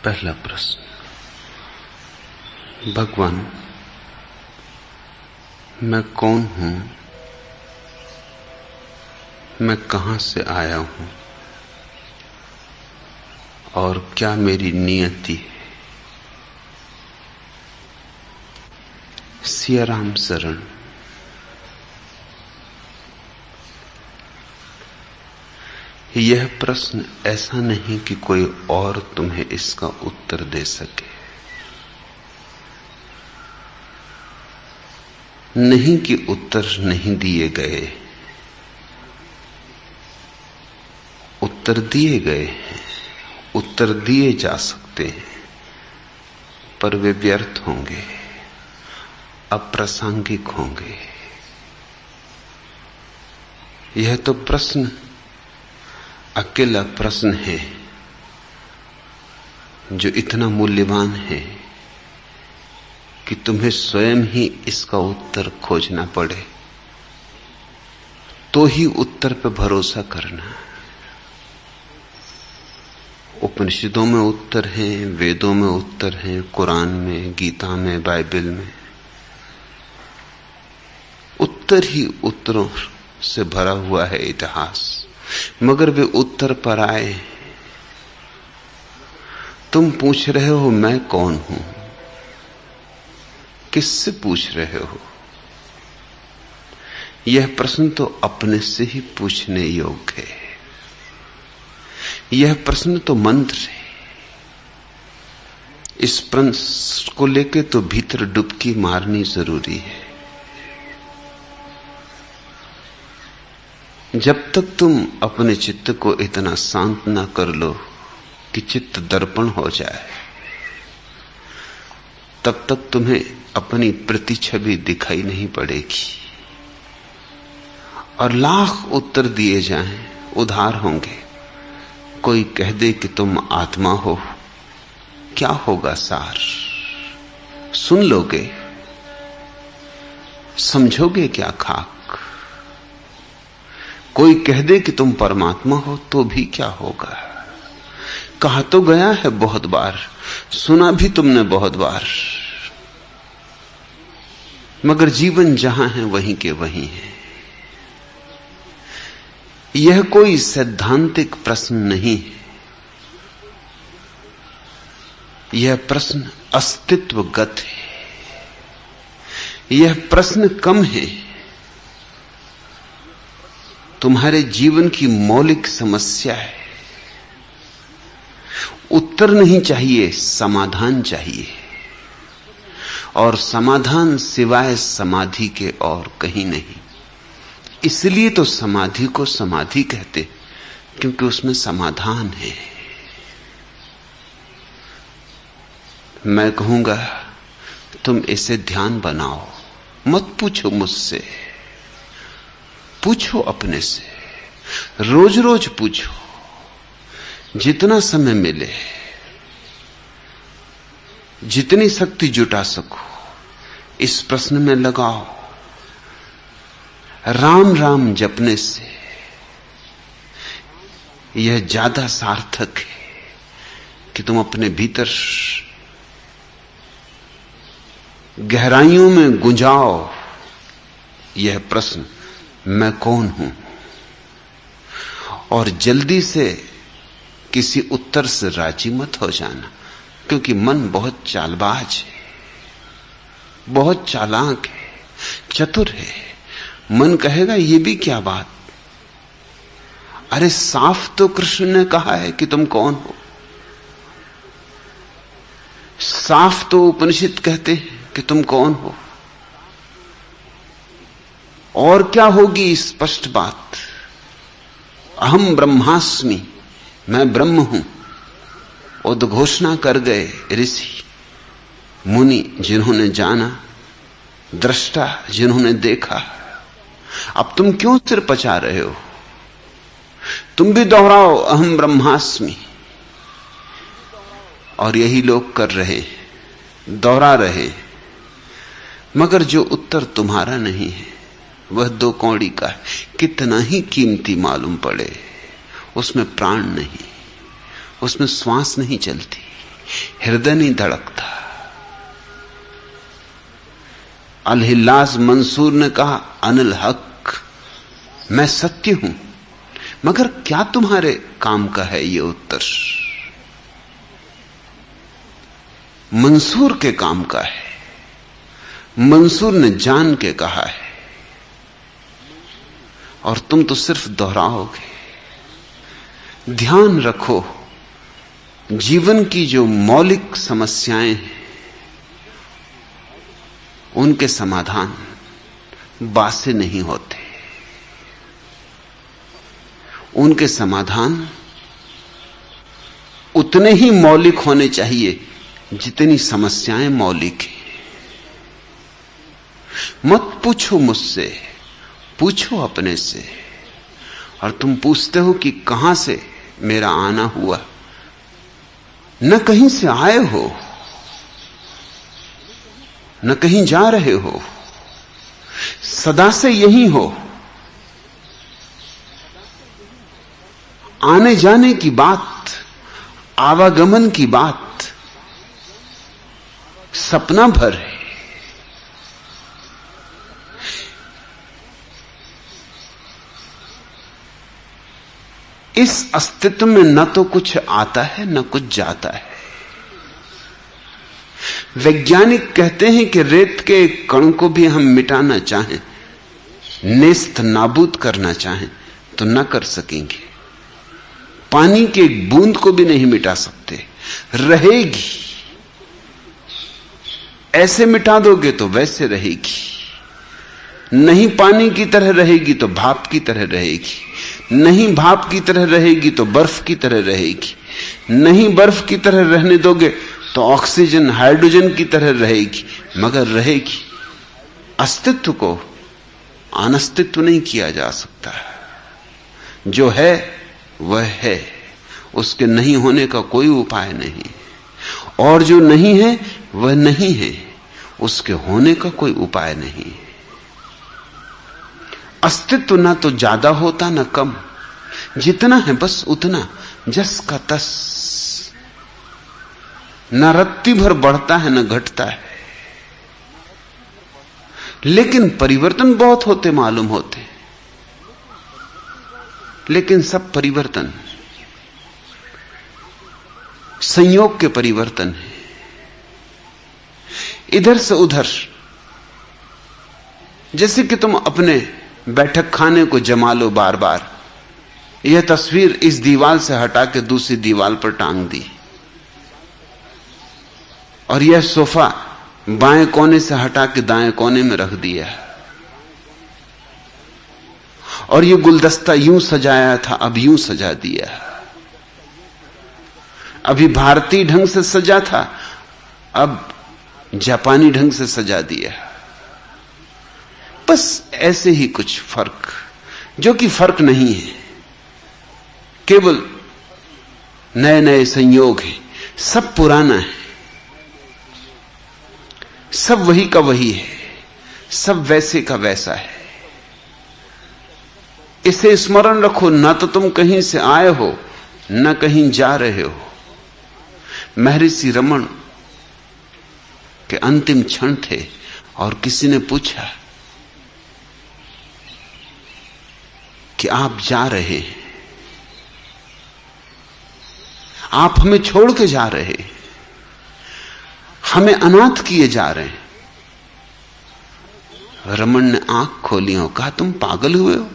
पहला प्रश्न। भगवान, मैं कौन हूं? मैं कहां से आया हूं और क्या मेरी नियति है? सियाराम शरण। यह प्रश्न ऐसा नहीं कि कोई और तुम्हें इसका उत्तर दे सके, नहीं कि उत्तर नहीं दिए गए, उत्तर दिए गए हैं, उत्तर दिए जा सकते हैं, पर वे व्यर्थ होंगे, अप्रासंगिक होंगे। यह तो प्रश्न अकेला प्रश्न है जो इतना मूल्यवान है कि तुम्हें स्वयं ही इसका उत्तर खोजना पड़े, तो ही उत्तर पर भरोसा करना। उपनिषदों में उत्तर हैं, वेदों में उत्तर हैं, कुरान में, गीता में, बाइबल में उत्तर ही उत्तरों से भरा हुआ है इतिहास, मगर वे उत्तर पर आए। तुम पूछ रहे हो मैं कौन हूं? किससे पूछ रहे हो? यह प्रश्न तो अपने से ही पूछने योग्य है। यह प्रश्न तो मंत्र है। इस प्रश्न को लेके तो भीतर डुबकी मारनी जरूरी है। जब तक तुम अपने चित्त को इतना शांत ना कर लो कि चित्त दर्पण हो जाए, तब तक तुम्हें अपनी प्रतिछवि दिखाई नहीं पड़ेगी। और लाख उत्तर दिए जाएं, उधार होंगे। कोई कह दे कि तुम आत्मा हो, क्या होगा सार? सुन लोगे? समझोगे क्या खाक? कोई कह दे कि तुम परमात्मा हो, तो भी क्या होगा? कहा तो गया है बहुत बार, सुना भी तुमने बहुत बार, मगर जीवन जहां है वहीं के वहीं है। यह कोई सैद्धांतिक प्रश्न नहीं है। यह प्रश्न अस्तित्वगत है। यह प्रश्न कम है, तुम्हारे जीवन की मौलिक समस्या है। उत्तर नहीं चाहिए, समाधान चाहिए, और समाधान सिवाय समाधि के और कहीं नहीं। इसलिए तो समाधि को समाधि कहते, क्योंकि उसमें समाधान है। मैं कहूंगा तुम इसे ध्यान बनाओ, मत पूछो मुझसे, पूछो अपने से। रोज रोज पूछो, जितना समय मिले, जितनी शक्ति जुटा सको इस प्रश्न में लगाओ। राम राम जपने से यह ज्यादा सार्थक है कि तुम अपने भीतर गहराइयों में गुंजाओ यह प्रश्न, मैं कौन हूं? और जल्दी से किसी उत्तर से राजी मत हो जाना, क्योंकि मन बहुत चालबाज है, बहुत चालाक है, चतुर है। मन कहेगा ये भी क्या बात? अरे साफ तो कृष्ण ने कहा है कि तुम कौन हो। साफ तो उपनिषद कहते हैं कि तुम कौन हो। और क्या होगी स्पष्ट बात? अहम ब्रह्मास्मि, मैं ब्रह्म हूं, उद्घोषणा कर गए ऋषि मुनि, जिन्होंने जाना, दृष्टा जिन्होंने देखा। अब तुम क्यों सिर पचा रहे हो? तुम भी दोहराओ अहम ब्रह्मास्मि। और यही लोग कर रहे, दोहरा रहे, मगर जो उत्तर तुम्हारा नहीं है वह दो कौड़ी का है। कितना ही कीमती मालूम पड़े, उसमें प्राण नहीं, उसमें श्वास नहीं चलती। हृदय नहीं धड़कता। अल-हिल्लास मंसूर ने कहा, अनिल हक, मैं सत्य हूं। मगर क्या तुम्हारे काम का है ये उत्तर? मंसूर के काम का है। मंसूर ने जान के कहा है, और तुम तो सिर्फ दोहराओगे। ध्यान रखो, जीवन की जो मौलिक समस्याएं हैं उनके समाधान बासे नहीं होते। उनके समाधान उतने ही मौलिक होने चाहिए जितनी समस्याएं मौलिक हैं। मत पूछो मुझसे, पूछो अपने से। और तुम पूछते हो कि कहां से मेरा आना हुआ। न कहीं से आए हो, न कहीं जा रहे हो, सदा से यही हो। आने जाने की बात, आवागमन की बात सपना भर है। इस अस्तित्व में न तो कुछ आता है न कुछ जाता है। वैज्ञानिक कहते हैं कि रेत के कण को भी हम मिटाना चाहें, नेस्त नाबूद करना चाहें तो न कर सकेंगे। पानी के एक बूंद को भी नहीं मिटा सकते, रहेगी। ऐसे मिटा दोगे तो वैसे रहेगी। नहीं पानी की तरह रहेगी तो भाप की तरह रहेगी। नहीं भाप की तरह रहेगी तो बर्फ की तरह रहेगी। नहीं बर्फ की तरह रहने दोगे तो ऑक्सीजन हाइड्रोजन की तरह रहेगी, मगर रहेगी। अस्तित्व को अनस्तित्व नहीं किया जा सकता। जो है वह है, उसके नहीं होने का कोई उपाय नहीं। और जो नहीं है वह नहीं है, उसके होने का कोई उपाय नहीं। अस्तित्व ना तो ज्यादा होता ना कम, जितना है बस उतना, जस का तस। न रत्ती भर बढ़ता है न घटता है। लेकिन परिवर्तन बहुत होते मालूम होते। लेकिन सब परिवर्तन संयोग के परिवर्तन है। इधर से उधर, जैसे कि तुम अपने बैठक खाने को जमा लो बार बार। यह तस्वीर इस दीवार से हटा के दूसरी दीवार पर टांग दी, और यह सोफा बाएं कोने से हटा के दाएं कोने में रख दिया, और यह गुलदस्ता यूं सजाया था अब यूं सजा दिया। अभी भारतीय ढंग से सजा था, अब जापानी ढंग से सजा दिया। बस ऐसे ही कुछ फर्क, जो कि फर्क नहीं है, केवल नए नए संयोग हैं। सब पुराना है, सब वही का वही है, सब वैसे का वैसा है। इसे स्मरण रखो, ना तो तुम कहीं से आए हो न कहीं जा रहे हो। महर्षि रमन के अंतिम क्षण थे और किसी ने पूछा कि आप जा रहे हैं, आप हमें छोड़ के जा रहे हैं, हमें अनाथ किए जा रहे हैं। रमन ने आंख खोली और कहा, तुम पागल हुए हो?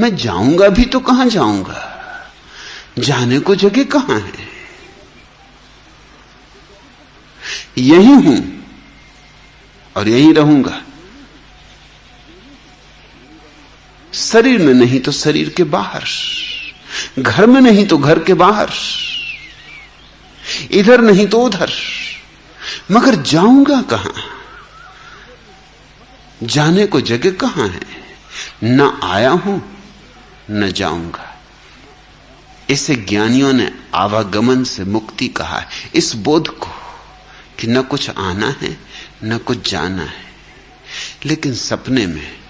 मैं जाऊंगा भी तो कहां जाऊंगा? जाने को जगह कहां है? यही हूं और यहीं रहूंगा। शरीर में नहीं तो शरीर के बाहर, घर में नहीं तो घर के बाहर, इधर नहीं तो उधर। मगर जाऊंगा कहां? जाने को जगह कहां है? न आया हूं न जाऊंगा। इसे ज्ञानियों ने आवागमन से मुक्ति कहा है, इस बोध को कि न कुछ आना है न कुछ जाना है। लेकिन सपने में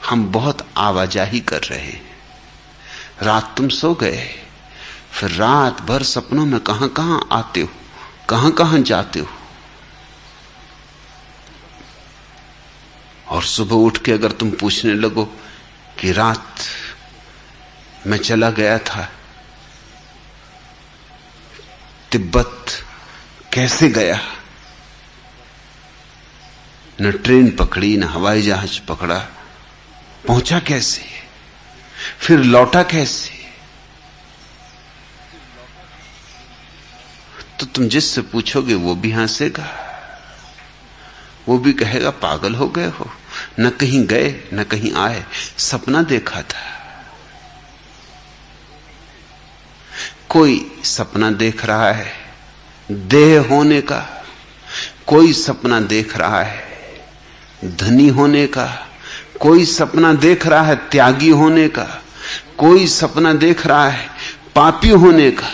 हम बहुत आवाजाही कर रहे हैं। रात तुम सो गए, फिर रात भर सपनों में कहां कहां आते हो, कहां कहां जाते हो, और सुबह उठ के अगर तुम पूछने लगो कि रात मैं चला गया था तिब्बत, कैसे गया, न ट्रेन पकड़ी, न हवाई जहाज पकड़ा, पहुंचा कैसे, फिर लौटा कैसे, तो तुम जिससे पूछोगे वो भी हंसेगा, वो भी कहेगा पागल हो गए हो, न कहीं गए न कहीं आए, सपना देखा था। कोई सपना देख रहा है देह होने का, कोई सपना देख रहा है धनी होने का, कोई सपना देख रहा है त्यागी होने का, कोई सपना देख रहा है पापी होने का,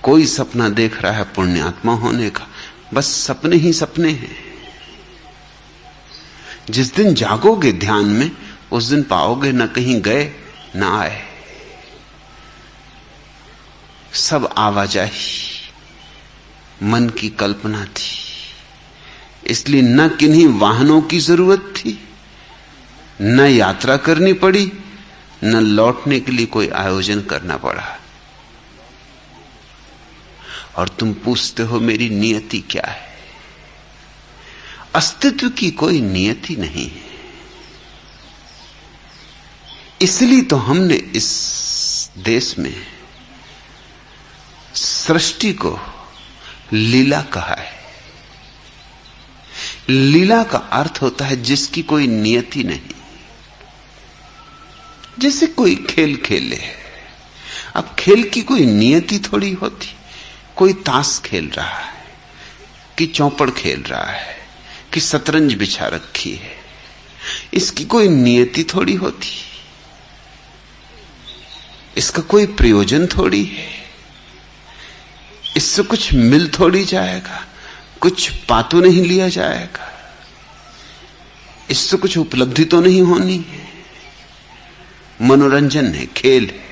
कोई सपना देख रहा है पुण्यात्मा होने का। बस सपने ही सपने हैं। जिस दिन जागोगे ध्यान में, उस दिन पाओगे न कहीं गए न आए, सब आवाजाही मन की कल्पना थी। इसलिए न किन्हीं वाहनों की जरूरत थी, न यात्रा करनी पड़ी, न लौटने के लिए कोई आयोजन करना पड़ा। और तुम पूछते हो मेरी नियति क्या है? अस्तित्व की कोई नियति नहीं है। इसलिए तो हमने इस देश में सृष्टि को लीला कहा है। लीला का अर्थ होता है जिसकी कोई नियति नहीं, जैसे कोई खेल खेले। अब खेल की कोई नियति थोड़ी होती। कोई ताश खेल रहा है कि चौपड़ खेल रहा है कि शतरंज बिछा रखी है, इसकी कोई नियति थोड़ी होती, इसका कोई प्रयोजन थोड़ी है, इससे कुछ मिल थोड़ी जाएगा, कुछ पा तो नहीं लिया जाएगा, इससे कुछ उपलब्धि तो नहीं होनी है। मनोरंजन है, खेल है।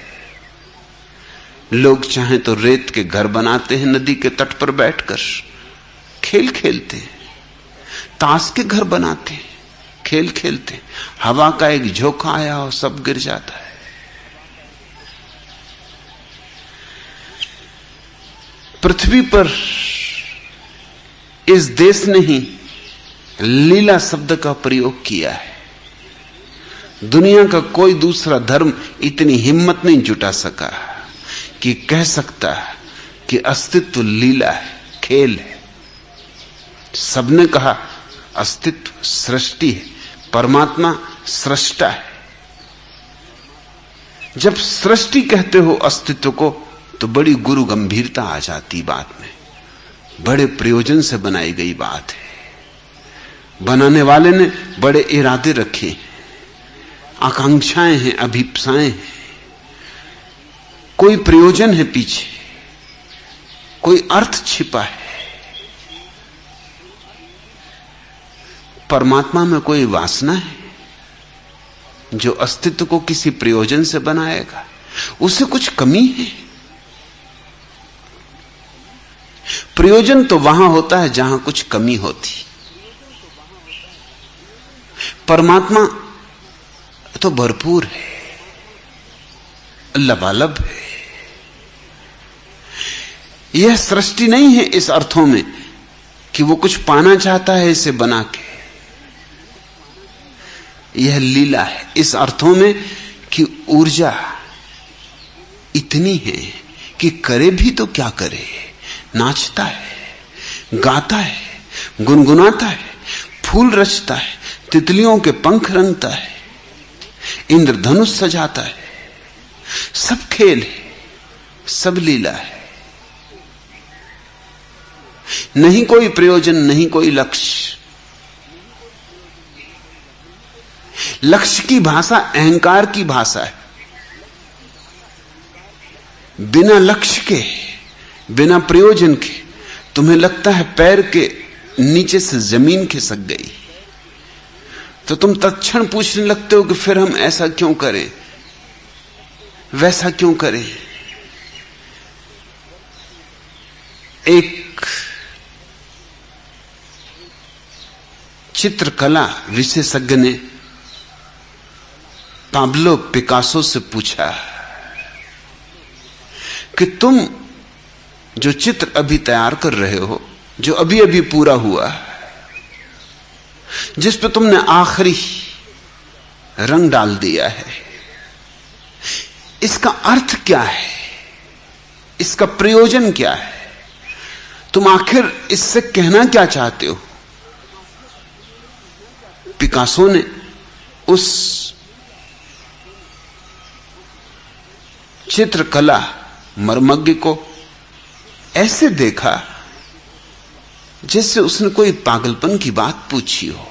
लोग चाहें तो रेत के घर बनाते हैं नदी के तट पर बैठकर, खेल खेलते हैं। ताश के घर बनाते हैं, खेल खेलते हैं। हवा का एक झोंका आया और सब गिर जाता है। पृथ्वी पर इस देश ने ही लीला शब्द का प्रयोग किया है। दुनिया का कोई दूसरा धर्म इतनी हिम्मत नहीं जुटा सका कि कह सकता कि अस्तित्व लीला है, खेल है। सबने कहा अस्तित्व सृष्टि है, परमात्मा सृष्टा है। जब सृष्टि कहते हो अस्तित्व को, तो बड़ी गुरु गंभीरता आ जाती बात में। बड़े प्रयोजन से बनाई गई बात है। बनाने वाले ने बड़े इरादे रखे, आकांक्षाएं हैं, अभिप्साएं हैं, कोई प्रयोजन है पीछे, कोई अर्थ छिपा है। परमात्मा में कोई वासना है जो अस्तित्व को किसी प्रयोजन से बनाएगा? उसे कुछ कमी है? प्रयोजन तो वहां होता है जहां कुछ कमी होती। परमात्मा तो भरपूर है, लबालब है। यह सृष्टि नहीं है इस अर्थों में कि वो कुछ पाना चाहता है इसे बना के। यह लीला है इस अर्थों में कि ऊर्जा इतनी है कि करे भी तो क्या करे। नाचता है, गाता है, गुनगुनाता है, फूल रचता है, तितलियों के पंख रंगता है, इंद्रधनुष सजाता है। सब खेल है, सब लीला है। नहीं कोई प्रयोजन, नहीं कोई लक्ष्य। लक्ष्य की भाषा अहंकार की भाषा है। बिना लक्ष्य के, बिना प्रयोजन के तुम्हें लगता है पैर के नीचे से जमीन खिसक गई, तो तुम तत्क्षण पूछने लगते हो कि फिर हम ऐसा क्यों करें, वैसा क्यों करें। एक चित्रकला विशेषज्ञ ने पाब्लो पिकासो से पूछा कि तुम जो चित्र अभी तैयार कर रहे हो, जो अभी अभी पूरा हुआ, जिस पे तुमने आखिरी रंग डाल दिया है, इसका अर्थ क्या है, इसका प्रयोजन क्या है, तुम आखिर इससे कहना क्या चाहते हो? पिकासो ने उस चित्रकला मर्मज्ञ को ऐसे देखा जैसे उसने कोई पागलपन की बात पूछी हो।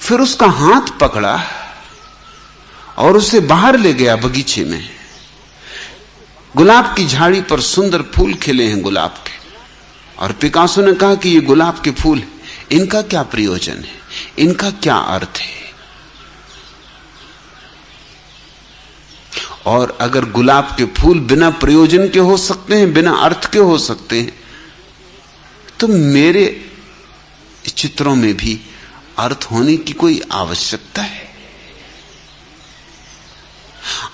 फिर उसका हाथ पकड़ा और उसे बाहर ले गया बगीचे में। गुलाब की झाड़ी पर सुंदर फूल खिले हैं गुलाब के, और पिकासो ने कहा कि ये गुलाब के फूल, इनका क्या प्रयोजन है, इनका क्या अर्थ है? और अगर गुलाब के फूल बिना प्रयोजन के हो सकते हैं, बिना अर्थ के हो सकते हैं, तो मेरे चित्रों में भी अर्थ होने की कोई आवश्यकता है?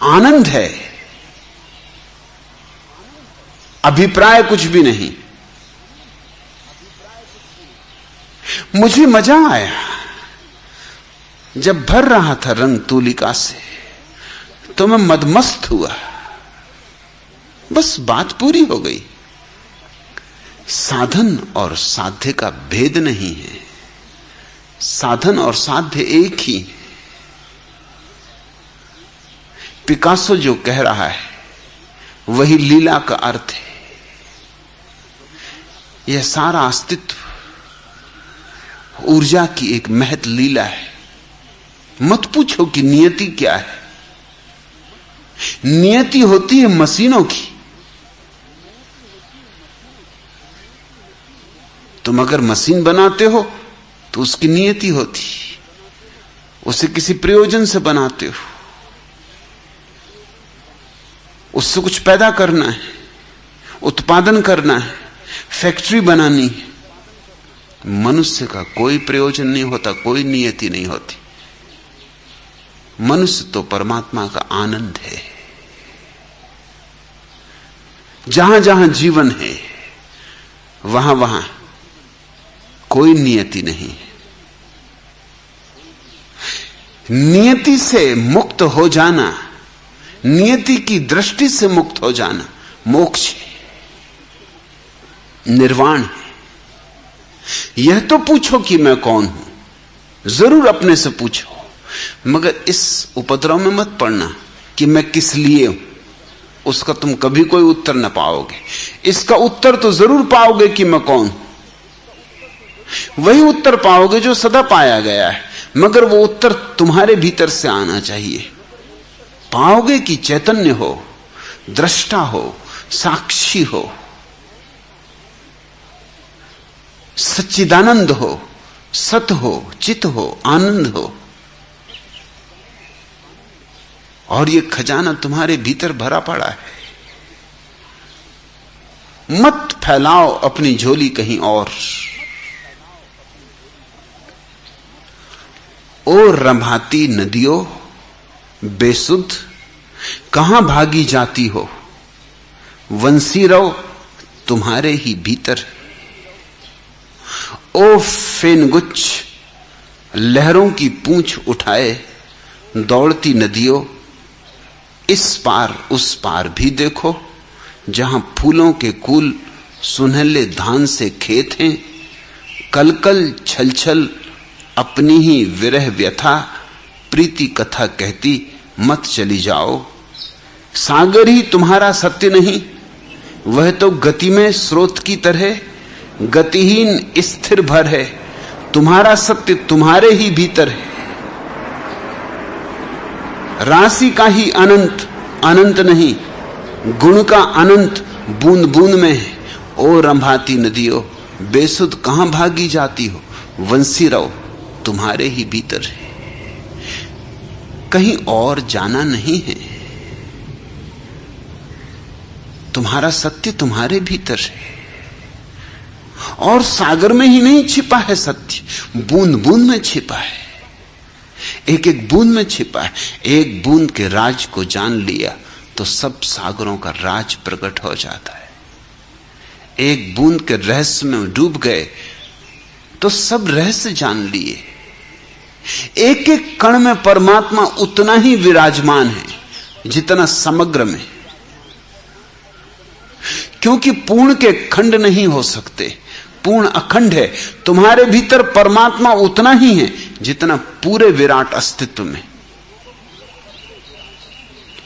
आनंद है, अभिप्राय कुछ भी नहीं। मुझे मजा आया जब भर रहा था रंग तूलिका से, तो मैं मदमस्त हुआ। बस बात पूरी हो गई। साधन और साध्य का भेद नहीं है, साधन और साध्य एक ही। पिकासो जो कह रहा है वही लीला का अर्थ है। यह सारा अस्तित्व ऊर्जा की एक महत लीला है। मत पूछो कि नियति क्या है। नियति होती है मशीनों की। तुम अगर मशीन बनाते हो तो उसकी नियति होती, उसे किसी प्रयोजन से बनाते हो, उससे कुछ पैदा करना है, उत्पादन करना है, फैक्ट्री बनानी है। मनुष्य का कोई प्रयोजन नहीं होता, कोई नियति नहीं होती। मनुष्य तो परमात्मा का आनंद है। जहां जहां जीवन है वहां वहां कोई नियति नहीं है। नियति से मुक्त हो जाना, नियति की दृष्टि से मुक्त हो जाना मोक्ष है, निर्वाण है। यह तो पूछो कि मैं कौन हूं, जरूर अपने से पूछो, मगर इस उपद्रव में मत पड़ना कि मैं किस लिए हूं। उसका तुम कभी कोई उत्तर न पाओगे। इसका उत्तर तो जरूर पाओगे कि मैं कौन हूं। वही उत्तर पाओगे जो सदा पाया गया है, मगर वो उत्तर तुम्हारे भीतर से आना चाहिए। पाओगे कि चैतन्य हो, दृष्टा हो, साक्षी हो, सच्चिदानंद हो, सत हो, चित हो, आनंद हो, और ये खजाना तुम्हारे भीतर भरा पड़ा है। मत फैलाओ अपनी झोली कहीं और। ओ रंभाती नदियों बेसुध कहां भागी जाती हो, वंशी रव तुम्हारे ही भीतर। ओ फेनगुच्छ लहरों की पूंछ उठाए दौड़ती नदियों, इस पार उस पार भी देखो, जहां फूलों के कुल सुनहले धान से खेत हैं। कलकल छलछल अपनी ही विरह व्यथा, प्रीति कथा कहती मत चली जाओ। सागर ही तुम्हारा सत्य नहीं, वह तो गति में स्रोत की तरह गतिहीन स्थिर भर है। तुम्हारा सत्य तुम्हारे ही भीतर है। राशि का ही अनंत अनंत नहीं, गुण का अनंत बूंद बूंद में है। ओ रंभाती नदियों बेसुध कहां भागी जाती हो, वंशी रहो तुम्हारे ही भीतर है। कहीं और जाना नहीं है। तुम्हारा सत्य तुम्हारे भीतर है। और सागर में ही नहीं छिपा है सत्य, बूंद बूंद में छिपा है, एक एक बूंद में छिपा है। एक बूंद के राज को जान लिया तो सब सागरों का राज प्रकट हो जाता है। एक बूंद के रहस्य में डूब गए तो सब रहस्य जान लिए। एक एक कण में परमात्मा उतना ही विराजमान है जितना समग्र में, क्योंकि पूर्ण के खंड नहीं हो सकते, पूर्ण अखंड है। तुम्हारे भीतर परमात्मा उतना ही है जितना पूरे विराट अस्तित्व में,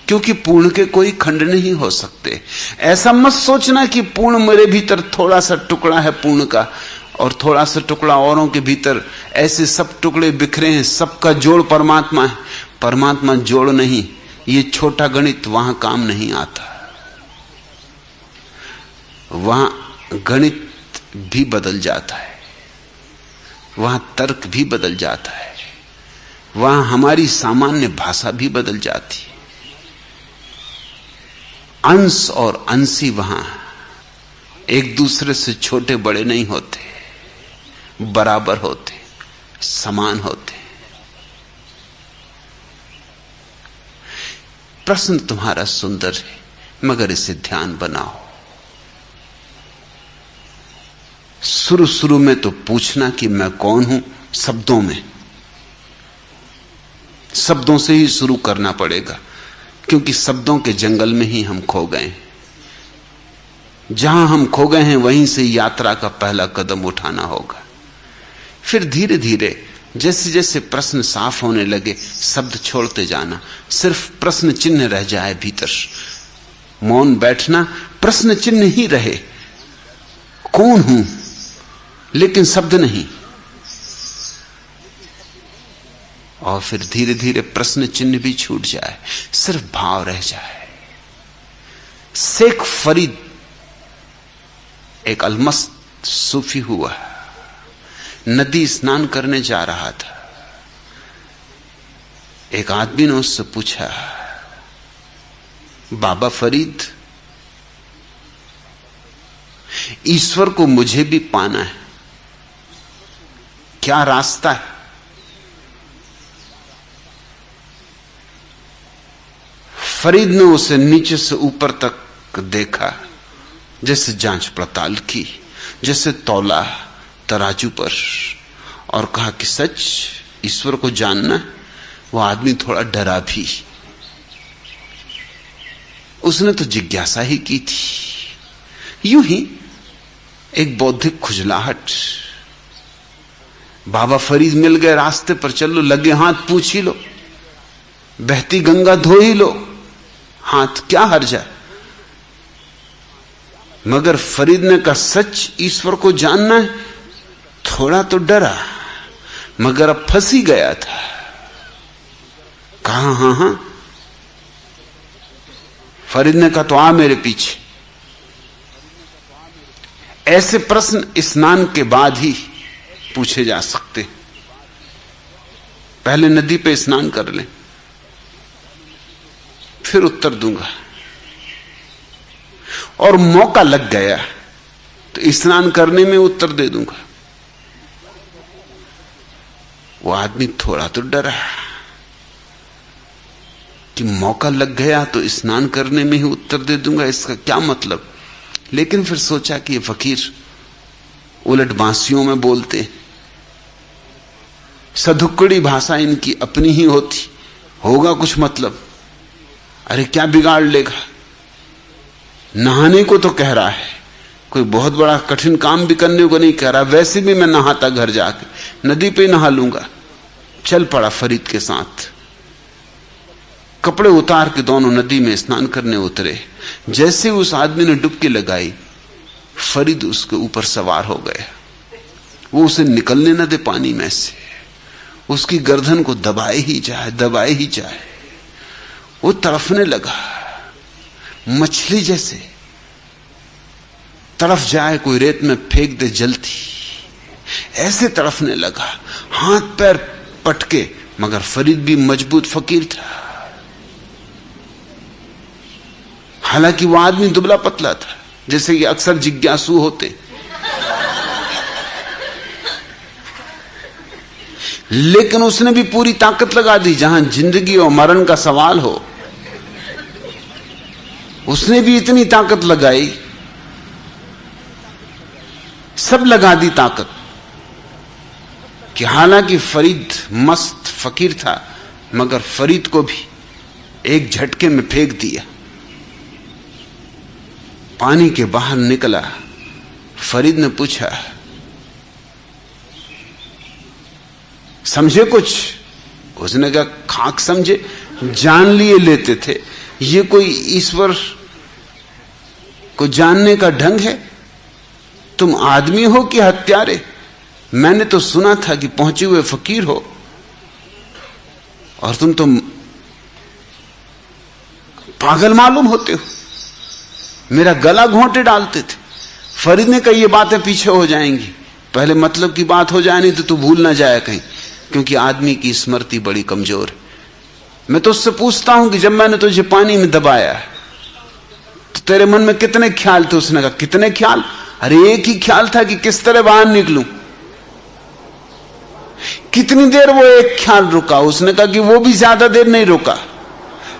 क्योंकि पूर्ण के कोई खंड नहीं हो सकते। ऐसा मत सोचना कि पूर्ण मेरे भीतर थोड़ा सा टुकड़ा है पूर्ण का और थोड़ा सा टुकड़ा औरों के भीतर, ऐसे सब टुकड़े बिखरे हैं, सबका जोड़ परमात्मा है। परमात्मा जोड़ नहीं, ये छोटा गणित वहां काम नहीं आता। वहां गणित भी बदल जाता है, वहां तर्क भी बदल जाता है, वहां हमारी सामान्य भाषा भी बदल जाती है। अंश और अंशी वहां एक दूसरे से छोटे बड़े नहीं होते, बराबर होते, समान होते। प्रश्न तुम्हारा सुंदर है, मगर इसे ध्यान बनाओ। शुरू शुरू में तो पूछना कि मैं कौन हूं, शब्दों में, शब्दों से ही शुरू करना पड़ेगा, क्योंकि शब्दों के जंगल में ही हम खो गए। जहां हम खो गए हैं वहीं से यात्रा का पहला कदम उठाना होगा। फिर धीरे धीरे जैसे जैसे प्रश्न साफ होने लगे, शब्द छोड़ते जाना, सिर्फ प्रश्न चिन्ह रह जाए भीतर। मौन बैठना, प्रश्न चिन्ह ही रहे, कौन हूं, लेकिन शब्द नहीं। और फिर धीरे धीरे प्रश्न चिन्ह भी छूट जाए, सिर्फ भाव रह जाए। शेख फरीद एक अलमस्त सूफी हुआ, नदी स्नान करने जा रहा था। एक आदमी ने उससे पूछा, बाबा फरीद, ईश्वर को मुझे भी पाना है, क्या रास्ता है? फरीद ने उसे नीचे से ऊपर तक देखा, जैसे जांच पड़ताल की, जैसे तौला तराजू पर, और कहा कि सच ईश्वर को जानना है? वो आदमी थोड़ा डरा भी, उसने तो जिज्ञासा ही की थी, यूं ही एक बौद्धिक खुजलाहट। बाबा फरीद मिल गए, रास्ते पर चलो, लगे हाथ पूछ ही लो, बहती गंगा धो ही लो, हाथ क्या हर्ज है। मगर फरीद ने कहा, सच ईश्वर को जानना है? थोड़ा तो डरा, मगर अब फंस ही गया था। कहा हां हां। फरीद ने कहा, तो आ मेरे पीछे। ऐसे प्रश्न स्नान के बाद ही पूछे जा सकते, पहले नदी पे स्नान कर लें, फिर उत्तर दूंगा। और मौका लग गया तो स्नान करने में उत्तर दे दूंगा। वो आदमी थोड़ा तो डरा कि मौका लग गया तो स्नान करने में ही उत्तर दे दूंगा, इसका क्या मतलब। लेकिन फिर सोचा कि ये फकीर उलट बांसियों में बोलते, सधुक्कड़ी भाषा इनकी अपनी ही होती, होगा कुछ मतलब। अरे क्या बिगाड़ लेगा, नहाने को तो कह रहा है, कोई बहुत बड़ा कठिन काम भी करने को नहीं कह रहा। वैसे भी मैं नहाता घर जाके, नदी पे नहा लूंगा। चल पड़ा फरीद के साथ, कपड़े उतार के दोनों नदी में स्नान करने उतरे। जैसे उस आदमी ने डुबकी लगाई, फरीद उसके ऊपर सवार हो गया। वो उसे निकलने न दे पानी में से, उसकी गर्दन को दबाए ही जाए, दबाए ही जाए। वो तड़फने लगा, मछली जैसे तड़फ जाए, कोई रेत में फेंक दे जलती, ऐसे तड़फने लगा, हाथ पैर पटके। मगर फरीद भी मजबूत फकीर था, हालांकि वो आदमी दुबला पतला था, जैसे कि अक्सर जिज्ञासु होते। लेकिन उसने भी पूरी ताकत लगा दी। जहां जिंदगी और मरण का सवाल हो, उसने भी इतनी ताकत लगाई, सब लगा दी ताकत, कि हालांकि फरीद मस्त फकीर था, मगर फरीद को भी एक झटके में फेंक दिया। पानी के बाहर निकला। फरीद ने पूछा, समझे कुछ? उसने कहा, खाक समझे, जान लिए लेते थे। ये कोई ईश्वर को जानने का ढंग है? तुम आदमी हो कि हत्यारे? मैंने तो सुना था कि पहुंचे हुए फकीर हो, और तुम तो पागल मालूम होते हो। मेरा गला घोंटे डालते थे। फरीद ने कहा, ये बातें पीछे हो जाएंगी, पहले मतलब की बात हो जाए, नहीं तो तू भूल ना जाए कहीं, क्योंकि आदमी की स्मृति बड़ी कमजोर है। मैं तो उससे पूछता हूं कि जब मैंने तुझे पानी में दबाया तो तेरे मन में कितने ख्याल थे? उसने कहा, कितने ख्याल? अरे एक ही ख्याल था कि किस तरह बाहर निकलूं। कितनी देर वो एक ख्याल रुका? उसने कहा कि वो भी ज्यादा देर नहीं रुका।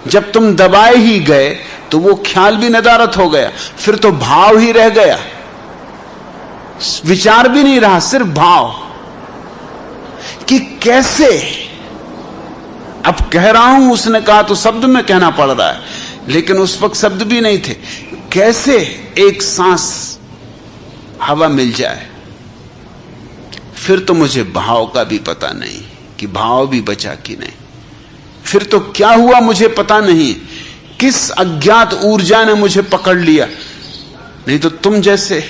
जब तुम दबाए ही गए तो वो ख्याल भी नदारत हो गया, फिर तो भाव ही रह गया, विचार भी नहीं रहा, सिर्फ भाव कि कैसे। अब कह रहा हूं, उसने कहा तो शब्द में कहना पड़ रहा है, लेकिन उस वक्त शब्द भी नहीं थे। कैसे एक सांस हवा मिल जाए। फिर तो मुझे भाव का भी पता नहीं कि भाव भी बचा कि नहीं। फिर तो क्या हुआ मुझे पता नहीं, किस अज्ञात ऊर्जा ने मुझे पकड़ लिया। नहीं तो तुम जैसे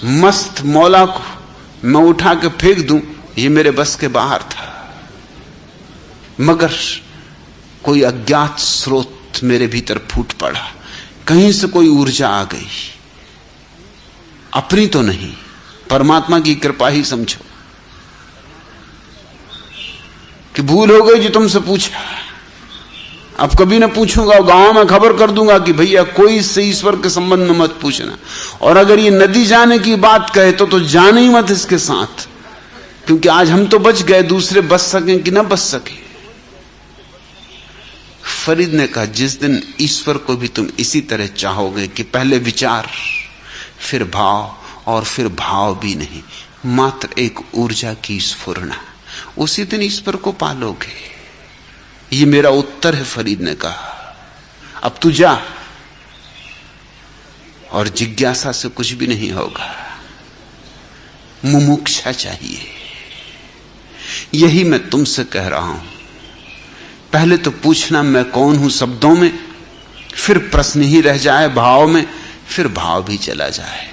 मस्त मौला को मैं उठा के फेंक दूं, ये मेरे बस के बाहर था। मगर कोई अज्ञात स्रोत मेरे भीतर फूट पड़ा, कहीं से कोई ऊर्जा आ गई, अपनी तो नहीं, परमात्मा की कृपा ही समझो। कि भूल हो गई जो तुमसे पूछा, अब कभी ना पूछूंगा, गांव में खबर कर दूंगा कि भैया कोई से ईश्वर के संबंध में मत पूछना, और अगर ये नदी जाने की बात कहे तो जाने ही मत इसके साथ, क्योंकि आज हम तो बच गए, दूसरे बच सकें कि ना बच सके। फरीद ने कहा, जिस दिन ईश्वर को भी तुम इसी तरह चाहोगे कि पहले विचार फिर भाव और फिर भाव भी नहीं, मात्र एक ऊर्जा की स्फुरना, उसी दिन ईश्वर को पालोगे। ये मेरा उत्तर है। फरीद ने कहा, अब तू जा, और जिज्ञासा से कुछ भी नहीं होगा, मुमुक्षा चाहिए। यही मैं तुमसे कह रहा हूं। पहले तो पूछना मैं कौन हूं शब्दों में, फिर प्रश्न ही रह जाए भाव में, फिर भाव भी चला जाए,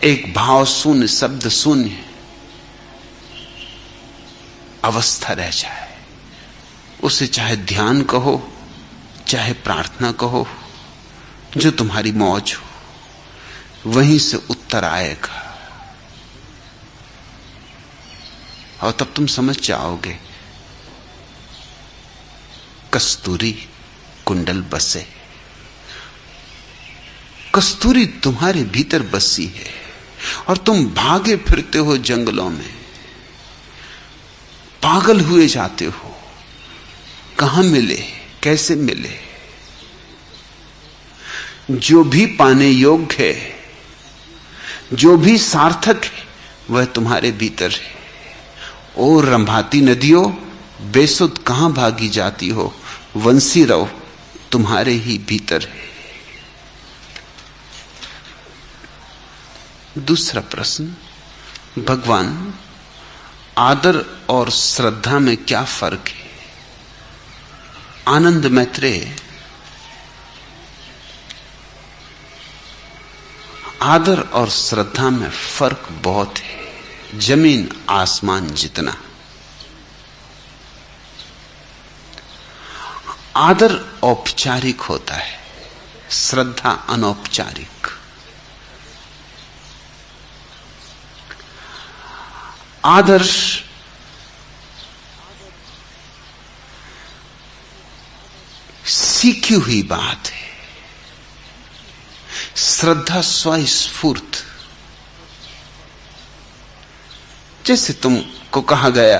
एक भाव शून्य, शब्द शून्य अवस्था रह जाए। उसे चाहे ध्यान कहो, चाहे प्रार्थना कहो, जो तुम्हारी मौज हो, वहीं से उत्तर आएगा। और तब तुम समझ जाओगे, कस्तूरी कुंडल बसे। कस्तूरी तुम्हारे भीतर बसी है, और तुम भागे फिरते हो जंगलों में, पागल हुए जाते हो, कहां मिले, कैसे मिले। जो भी पाने योग्य है, जो भी सार्थक है, वह तुम्हारे भीतर है। ओ रंभाती नदियों, बेसुध कहां भागी जाती हो, वंशी रहो तुम्हारे ही भीतर है। दूसरा प्रश्न, भगवान, आदर और श्रद्धा में क्या फर्क है? आनंद मैत्रेय, आदर और श्रद्धा में फर्क बहुत है, जमीन आसमान जितना। आदर औपचारिक होता है, श्रद्धा अनौपचारिक। आदर सीखी हुई बात है, श्रद्धा स्वस्फूर्त। जैसे तुमको कहा गया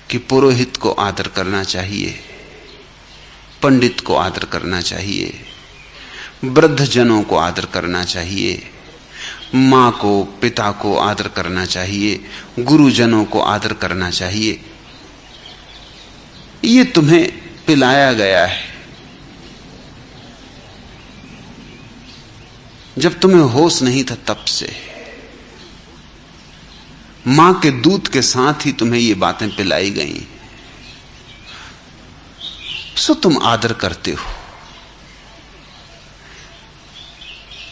कि पुरोहित को आदर करना चाहिए, पंडित को आदर करना चाहिए, वृद्ध जनों को आदर करना चाहिए, मां को पिता को आदर करना चाहिए, गुरुजनों को आदर करना चाहिए। ये तुम्हें पिलाया गया है। जब तुम्हें होश नहीं था तब से मां के दूध के साथ ही तुम्हें ये बातें पिलाई गई, सो तुम आदर करते हो।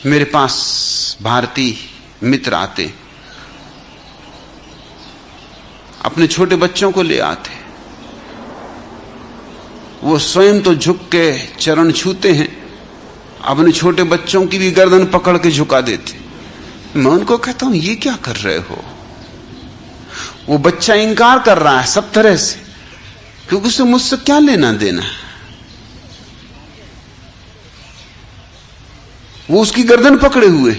मेरे पास भारतीय मित्र आते, अपने छोटे बच्चों को ले आते, वो स्वयं तो झुक के चरण छूते हैं, अपने छोटे बच्चों की भी गर्दन पकड़ के झुका देते। मैं उनको कहता हूं ये क्या कर रहे हो? वो बच्चा इंकार कर रहा है सब तरह से, क्योंकि उसे मुझसे क्या लेना देना है। वो उसकी गर्दन पकड़े हुए,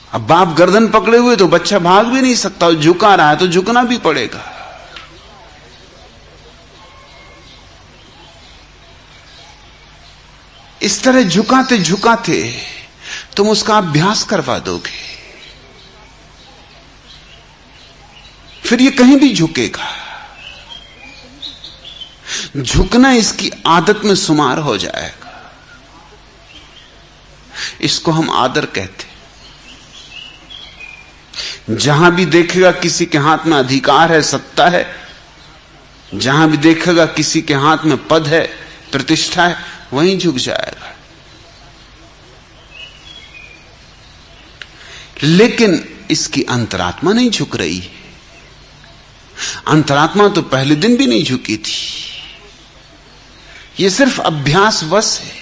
अब बाप गर्दन पकड़े हुए तो बच्चा भाग भी नहीं सकता, और झुका रहा है तो झुकना भी पड़ेगा। इस तरह झुकाते झुकाते तुम उसका अभ्यास करवा दोगे, फिर ये कहीं भी झुकेगा। झुकना इसकी आदत में शुमार हो जाएगा। इसको हम आदर कहते। जहां भी देखेगा किसी के हाथ में अधिकार है, सत्ता है, जहां भी देखेगा किसी के हाथ में पद है, प्रतिष्ठा है, वहीं झुक जाएगा। लेकिन इसकी अंतरात्मा नहीं झुक रही। अंतरात्मा तो पहले दिन भी नहीं झुकी थी। यह सिर्फ अभ्यासवश है।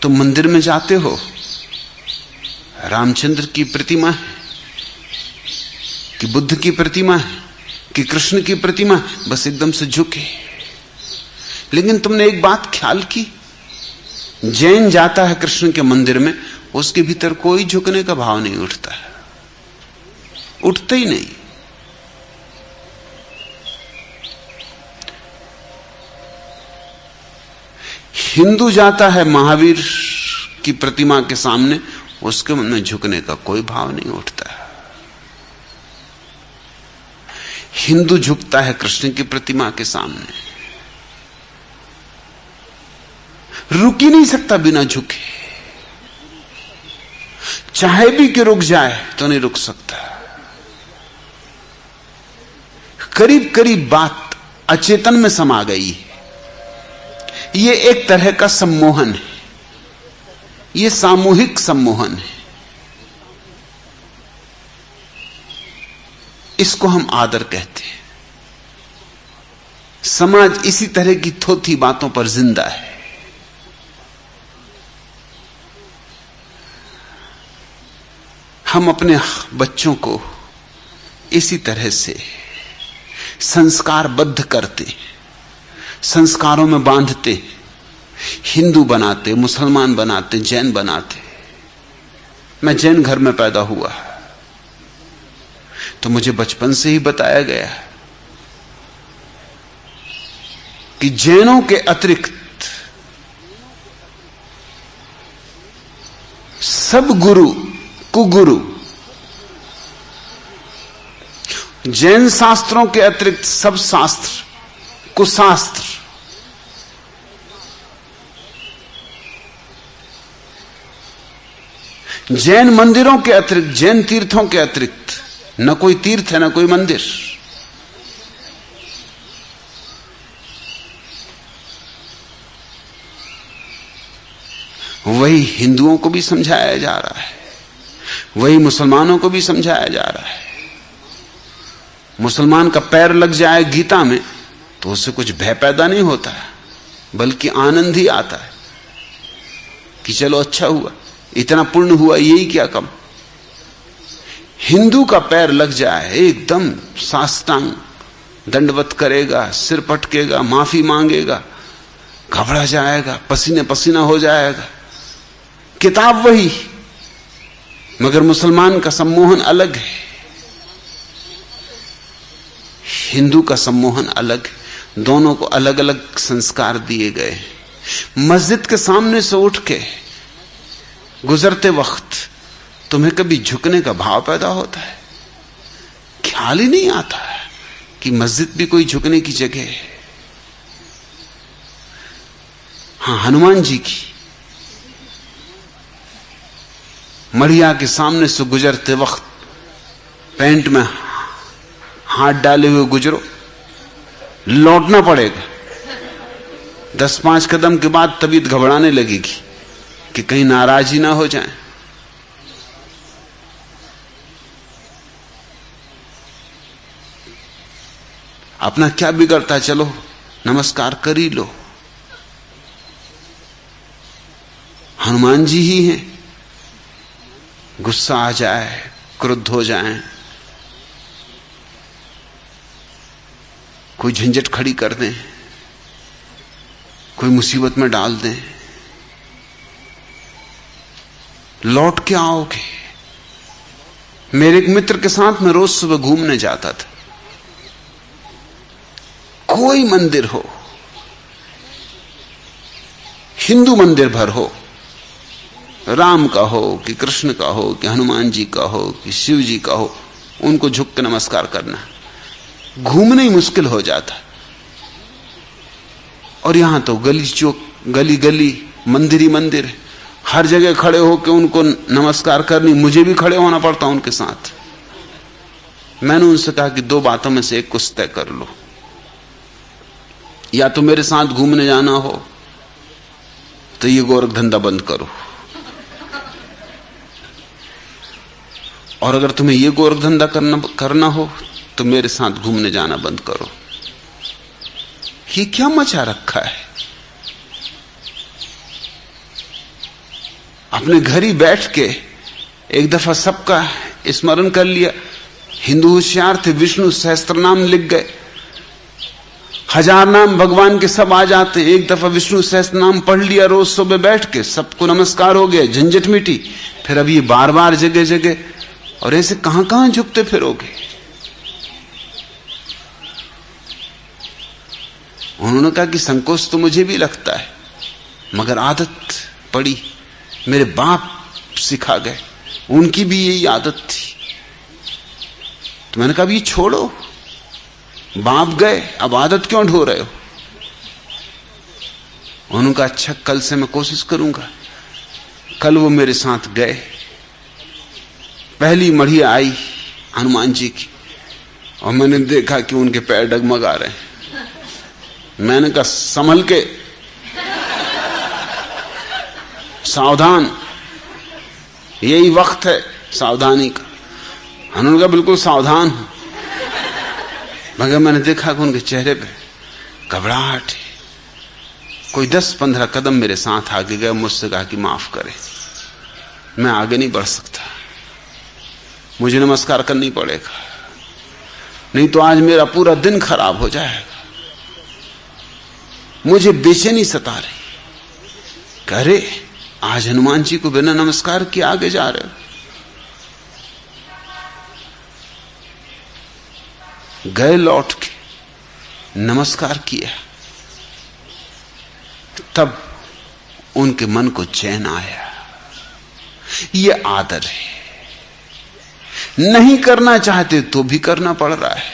तुम मंदिर में जाते हो, रामचंद्र की प्रतिमा है कि बुद्ध की प्रतिमा है कि कृष्ण की प्रतिमा है, बस एकदम से झुके। लेकिन तुमने एक बात ख्याल की, जैन जाता है कृष्ण के मंदिर में, उसके भीतर कोई झुकने का भाव नहीं उठता, उठता ही नहीं। हिंदू जाता है महावीर की प्रतिमा के सामने, उसके मन में झुकने का कोई भाव नहीं उठता। हिंदू झुकता है कृष्ण की प्रतिमा के सामने, रुक ही नहीं सकता बिना झुके। चाहे भी कि रुक जाए तो नहीं रुक सकता। करीब करीब बात अचेतन में समा गई है। यह एक तरह का सम्मोहन है, यह सामूहिक सम्मोहन है। इसको हम आदर कहते हैं। समाज इसी तरह की थोथी बातों पर जिंदा है। हम अपने बच्चों को इसी तरह से संस्कारबद्ध करते, संस्कारों में बांधते, हिंदू बनाते, मुसलमान बनाते, जैन बनाते। मैं जैन घर में पैदा हुआ तो मुझे बचपन से ही बताया गया कि जैनों के अतिरिक्त सब गुरु कुगुरु, जैन शास्त्रों के अतिरिक्त सब शास्त्र कुशास्त्र। जैन मंदिरों के अतिरिक्त, जैन तीर्थों के अतिरिक्त न कोई तीर्थ है न कोई मंदिर। वही हिंदुओं को भी समझाया जा रहा है, वही मुसलमानों को भी समझाया जा रहा है। मुसलमान का पैर लग जाए गीता में तो उससे कुछ भय पैदा नहीं होता है, बल्कि आनंद ही आता है कि चलो अच्छा हुआ, इतना पुण्य हुआ, यही क्या कम। हिंदू का पैर लग जाए एकदम साष्टांग दंडवत करेगा, सिर पटकेगा, माफी मांगेगा, घबरा जाएगा, पसीने पसीना हो जाएगा। किताब वही, मगर मुसलमान का सम्मोहन अलग है, हिंदू का सम्मोहन अलग है। दोनों को अलग अलग संस्कार दिए गए। मस्जिद के सामने से उठ के गुजरते वक्त तुम्हें कभी झुकने का भाव पैदा होता है? ख्याल ही नहीं आता है कि मस्जिद भी कोई झुकने की जगह है। हाँ, हनुमान जी की मढ़िया के सामने से गुजरते वक्त पैंट में हाथ डाले हुए गुजरो, लौटना पड़ेगा। 10-5 कदम के बाद तबीयत घबराने लगेगी कि कहीं नाराज ही ना हो जाए। अपना क्या बिगड़ता, चलो नमस्कार कर ही लो। हनुमान जी ही हैं, गुस्सा आ जाए, क्रुद्ध हो जाए, कोई झंझट खड़ी कर दें, कोई मुसीबत में डाल दें, लौट के आओगे। मेरे एक मित्र के साथ मैं रोज सुबह घूमने जाता था। कोई मंदिर हो, हिंदू मंदिर भर हो, राम का हो कि कृष्ण का हो कि हनुमान जी का हो कि शिव जी का हो, उनको झुक के नमस्कार करना, घूमने ही मुश्किल हो जाता। और यहां तो गली चौक, गली गली मंदिर ही मंदिर है। हर जगह खड़े होकर उनको नमस्कार करनी, मुझे भी खड़े होना पड़ता उनके साथ। मैंने उनसे कहा कि 2 बातों में से एक कुछ तय कर लो, या तो मेरे साथ घूमने जाना हो तो ये गोरख धंधा बंद करो, और अगर तुम्हें ये गोरख धंधा करना हो तो मेरे साथ घूमने जाना बंद करो। ये क्या मचा रखा है? अपने घर ही बैठ के एक दफा सबका स्मरण कर लिया। हिंदू होशियार थे, विष्णु सहस्त्र नाम लिख गए, 1000 नाम भगवान के सब आ जाते हैं। एक दफा विष्णु सहस्त्र नाम पढ़ लिया रोज सुबह बैठ के, सबको नमस्कार हो गया, झंझट मिटी। फिर अब ये बार बार जगह जगह, और ऐसे कहां कहां झुकते फिरोगे? उन्होंने कहा कि संकोच तो मुझे भी लगता है, मगर आदत पड़ी, मेरे बाप सिखा गए, उनकी भी यही आदत थी। तो मैंने कहा ये छोड़ो, बाप गए, अब आदत क्यों ढो रहे हो? उन्होंने कहा अच्छा, कल से मैं कोशिश करूंगा। कल वो मेरे साथ गए, पहली मढ़िया आई हनुमान जी की, और मैंने देखा कि उनके पैर डगमगा रहे हैं। मैंने कहा संभल के, सावधान, यही वक्त है सावधानी का। उन्होंने कहा बिल्कुल सावधान हूं, मगर मैंने देखा कि उनके चेहरे पे घबराहट है। कोई 10-15 कदम मेरे साथ आगे गए, मुझसे कहा कि माफ करें, मैं आगे नहीं बढ़ सकता, मुझे नमस्कार करनी पड़ेगा, नहीं तो आज मेरा पूरा दिन खराब हो जाएगा। मुझे बेचैनी सता रही, अरे आज हनुमान जी को बिना नमस्कार किए आगे जा रहे हो। गए, लौट के नमस्कार किया, तब उनके मन को चैन आया। ये आदर है, नहीं करना चाहते तो भी करना पड़ रहा है।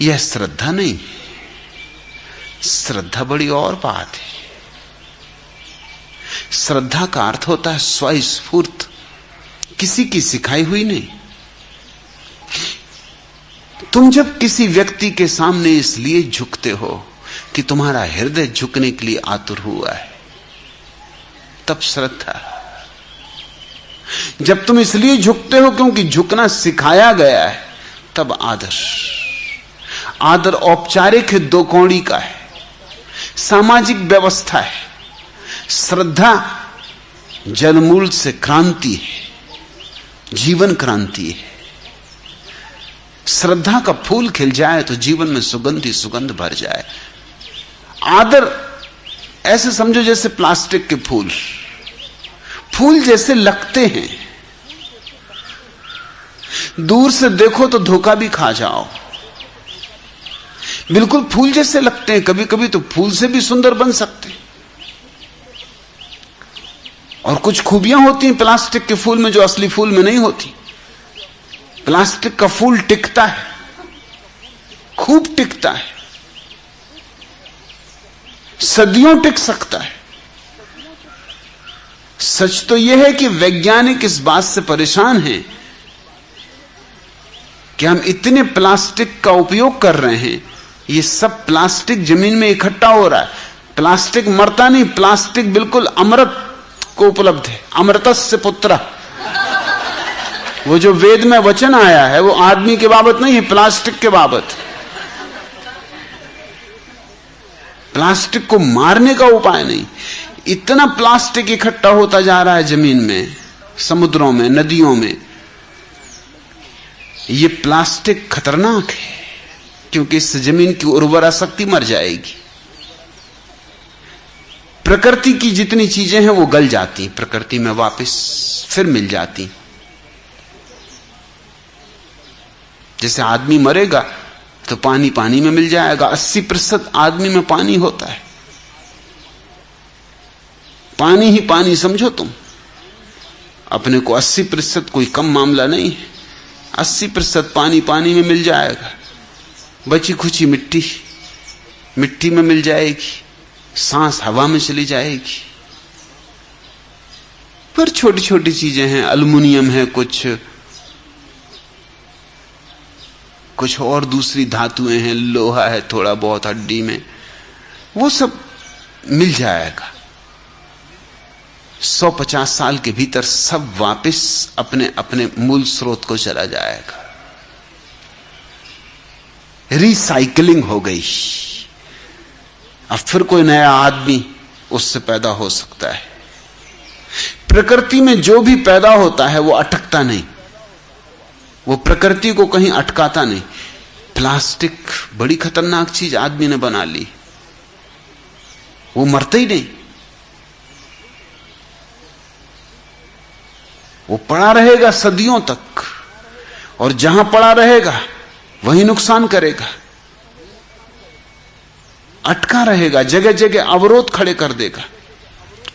यह श्रद्धा नहीं, श्रद्धा बड़ी और बात है। श्रद्धा का अर्थ होता है स्वस्फूर्त, किसी की सिखाई हुई नहीं। तुम जब किसी व्यक्ति के सामने इसलिए झुकते हो कि तुम्हारा हृदय झुकने के लिए आतुर हुआ है, तब श्रद्धा। जब तुम इसलिए झुकते हो क्योंकि झुकना सिखाया गया है, तब आदर। आदर औपचारिक है, 2 कौड़ी का है, सामाजिक व्यवस्था है। श्रद्धा जलमूल से क्रांति है, जीवन क्रांति है। श्रद्धा का फूल खिल जाए तो जीवन में सुगंध ही सुगंध भर जाए। आदर ऐसे समझो जैसे प्लास्टिक के फूल, फूल जैसे लगते हैं, दूर से देखो तो धोखा भी खा जाओ, बिल्कुल फूल जैसे लगते हैं। कभी कभी तो फूल से भी सुंदर बन सकते हैं। और कुछ खूबियां होती हैं प्लास्टिक के फूल में जो असली फूल में नहीं होती। प्लास्टिक का फूल टिकता है, खूब टिकता है, सदियों टिक सकता है। सच तो यह है कि वैज्ञानिक इस बात से परेशान हैं कि हम इतने प्लास्टिक का उपयोग कर रहे हैं, ये सब प्लास्टिक जमीन में इकट्ठा हो रहा है। प्लास्टिक मरता नहीं, प्लास्टिक बिल्कुल अमृत को उपलब्ध है। अमृतस्य पुत्र, वो जो वेद में वचन आया है वो आदमी के बाबत नहीं है, प्लास्टिक के बाबत। प्लास्टिक को मारने का उपाय नहीं। इतना प्लास्टिक इकट्ठा होता जा रहा है जमीन में, समुद्रों में, नदियों में। ये प्लास्टिक खतरनाक है क्योंकि इससे जमीन की उर्वरा शक्ति मर जाएगी। प्रकृति की जितनी चीजें हैं वो गल जाती, प्रकृति में वापस फिर मिल जाती। जैसे आदमी मरेगा तो पानी पानी में मिल जाएगा। 80% आदमी में पानी होता है, पानी ही पानी समझो तुम अपने को। 80% कोई कम मामला नहीं है। 80% पानी पानी में मिल जाएगा। बची खुची मिट्टी मिट्टी में मिल जाएगी, सांस हवा में चली जाएगी। पर छोटी छोटी चीजें हैं, एल्युमिनियम है, कुछ और दूसरी धातुएं हैं, लोहा है थोड़ा बहुत हड्डी में, वो सब मिल जाएगा। 150 साल के भीतर सब वापस अपने अपने मूल स्रोत को चला जाएगा। रिसाइकलिंग हो गई। अब फिर कोई नया आदमी उससे पैदा हो सकता है। प्रकृति में जो भी पैदा होता है वो अटकता नहीं, वो प्रकृति को कहीं अटकाता नहीं। प्लास्टिक बड़ी खतरनाक चीज आदमी ने बना ली, वो मरता ही नहीं, वो पड़ा रहेगा सदियों तक, और जहां पड़ा रहेगा वही नुकसान करेगा, अटका रहेगा, जगह जगह अवरोध खड़े कर देगा।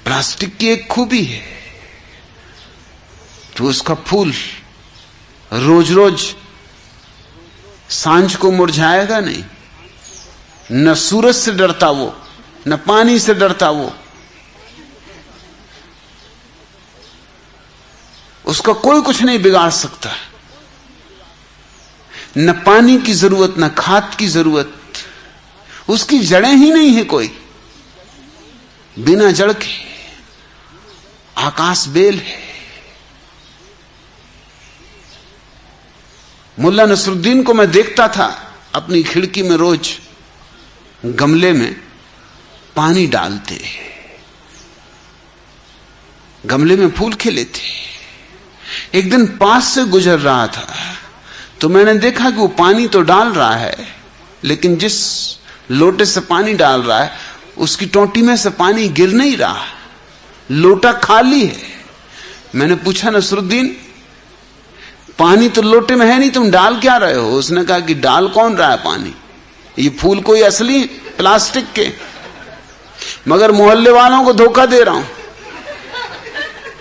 प्लास्टिक की एक खूबी है तो उसका फूल रोज रोज सांझ को मुरझाएगा नहीं। न सूरज से डरता वो, न पानी से डरता वो, उसका कोई कुछ नहीं बिगाड़ सकता। न पानी की जरूरत, न खाद की जरूरत, उसकी जड़ें ही नहीं है कोई। बिना जड़ के आकाश बेल है। मुल्ला नसरुद्दीन को मैं देखता था अपनी खिड़की में, रोज गमले में पानी डालते, गमले में फूल खिले थे। एक दिन पास से गुजर रहा था तो मैंने देखा कि वो पानी तो डाल रहा है, लेकिन जिस लोटे से पानी डाल रहा है उसकी टोंटी में से पानी गिर नहीं रहा, लोटा खाली है। मैंने पूछा, नसरुद्दीन पानी तो लोटे में है नहीं, तुम डाल क्या रहे हो? उसने कहा कि डाल कौन रहा है पानी, ये फूल कोई असली प्लास्टिक के, मगर मोहल्ले वालों को धोखा दे रहा हूं।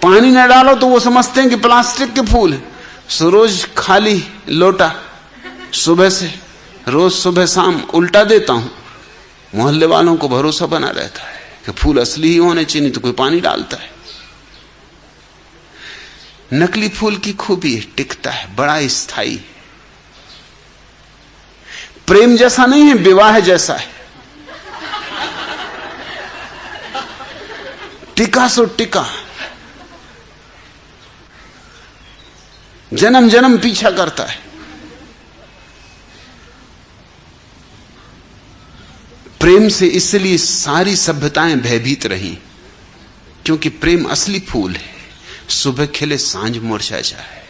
पानी न डालो तो वो समझते हैं कि प्लास्टिक के फूल है। सो रोज खाली लोटा सुबह से, रोज सुबह शाम उल्टा देता हूं। मोहल्ले वालों को भरोसा बना रहता है कि फूल असली ही होने चाहिए, नहीं तो कोई पानी डालता है। नकली फूल की खूबी है, टिकता है, बड़ा स्थायी। प्रेम जैसा नहीं है, विवाह जैसा है। टिका सो टिका, जन्म जन्म पीछा करता है। प्रेम से इसलिए सारी सभ्यताएं भयभीत रही, क्योंकि प्रेम असली फूल है, सुबह खिले सांझ मुरझा जाए।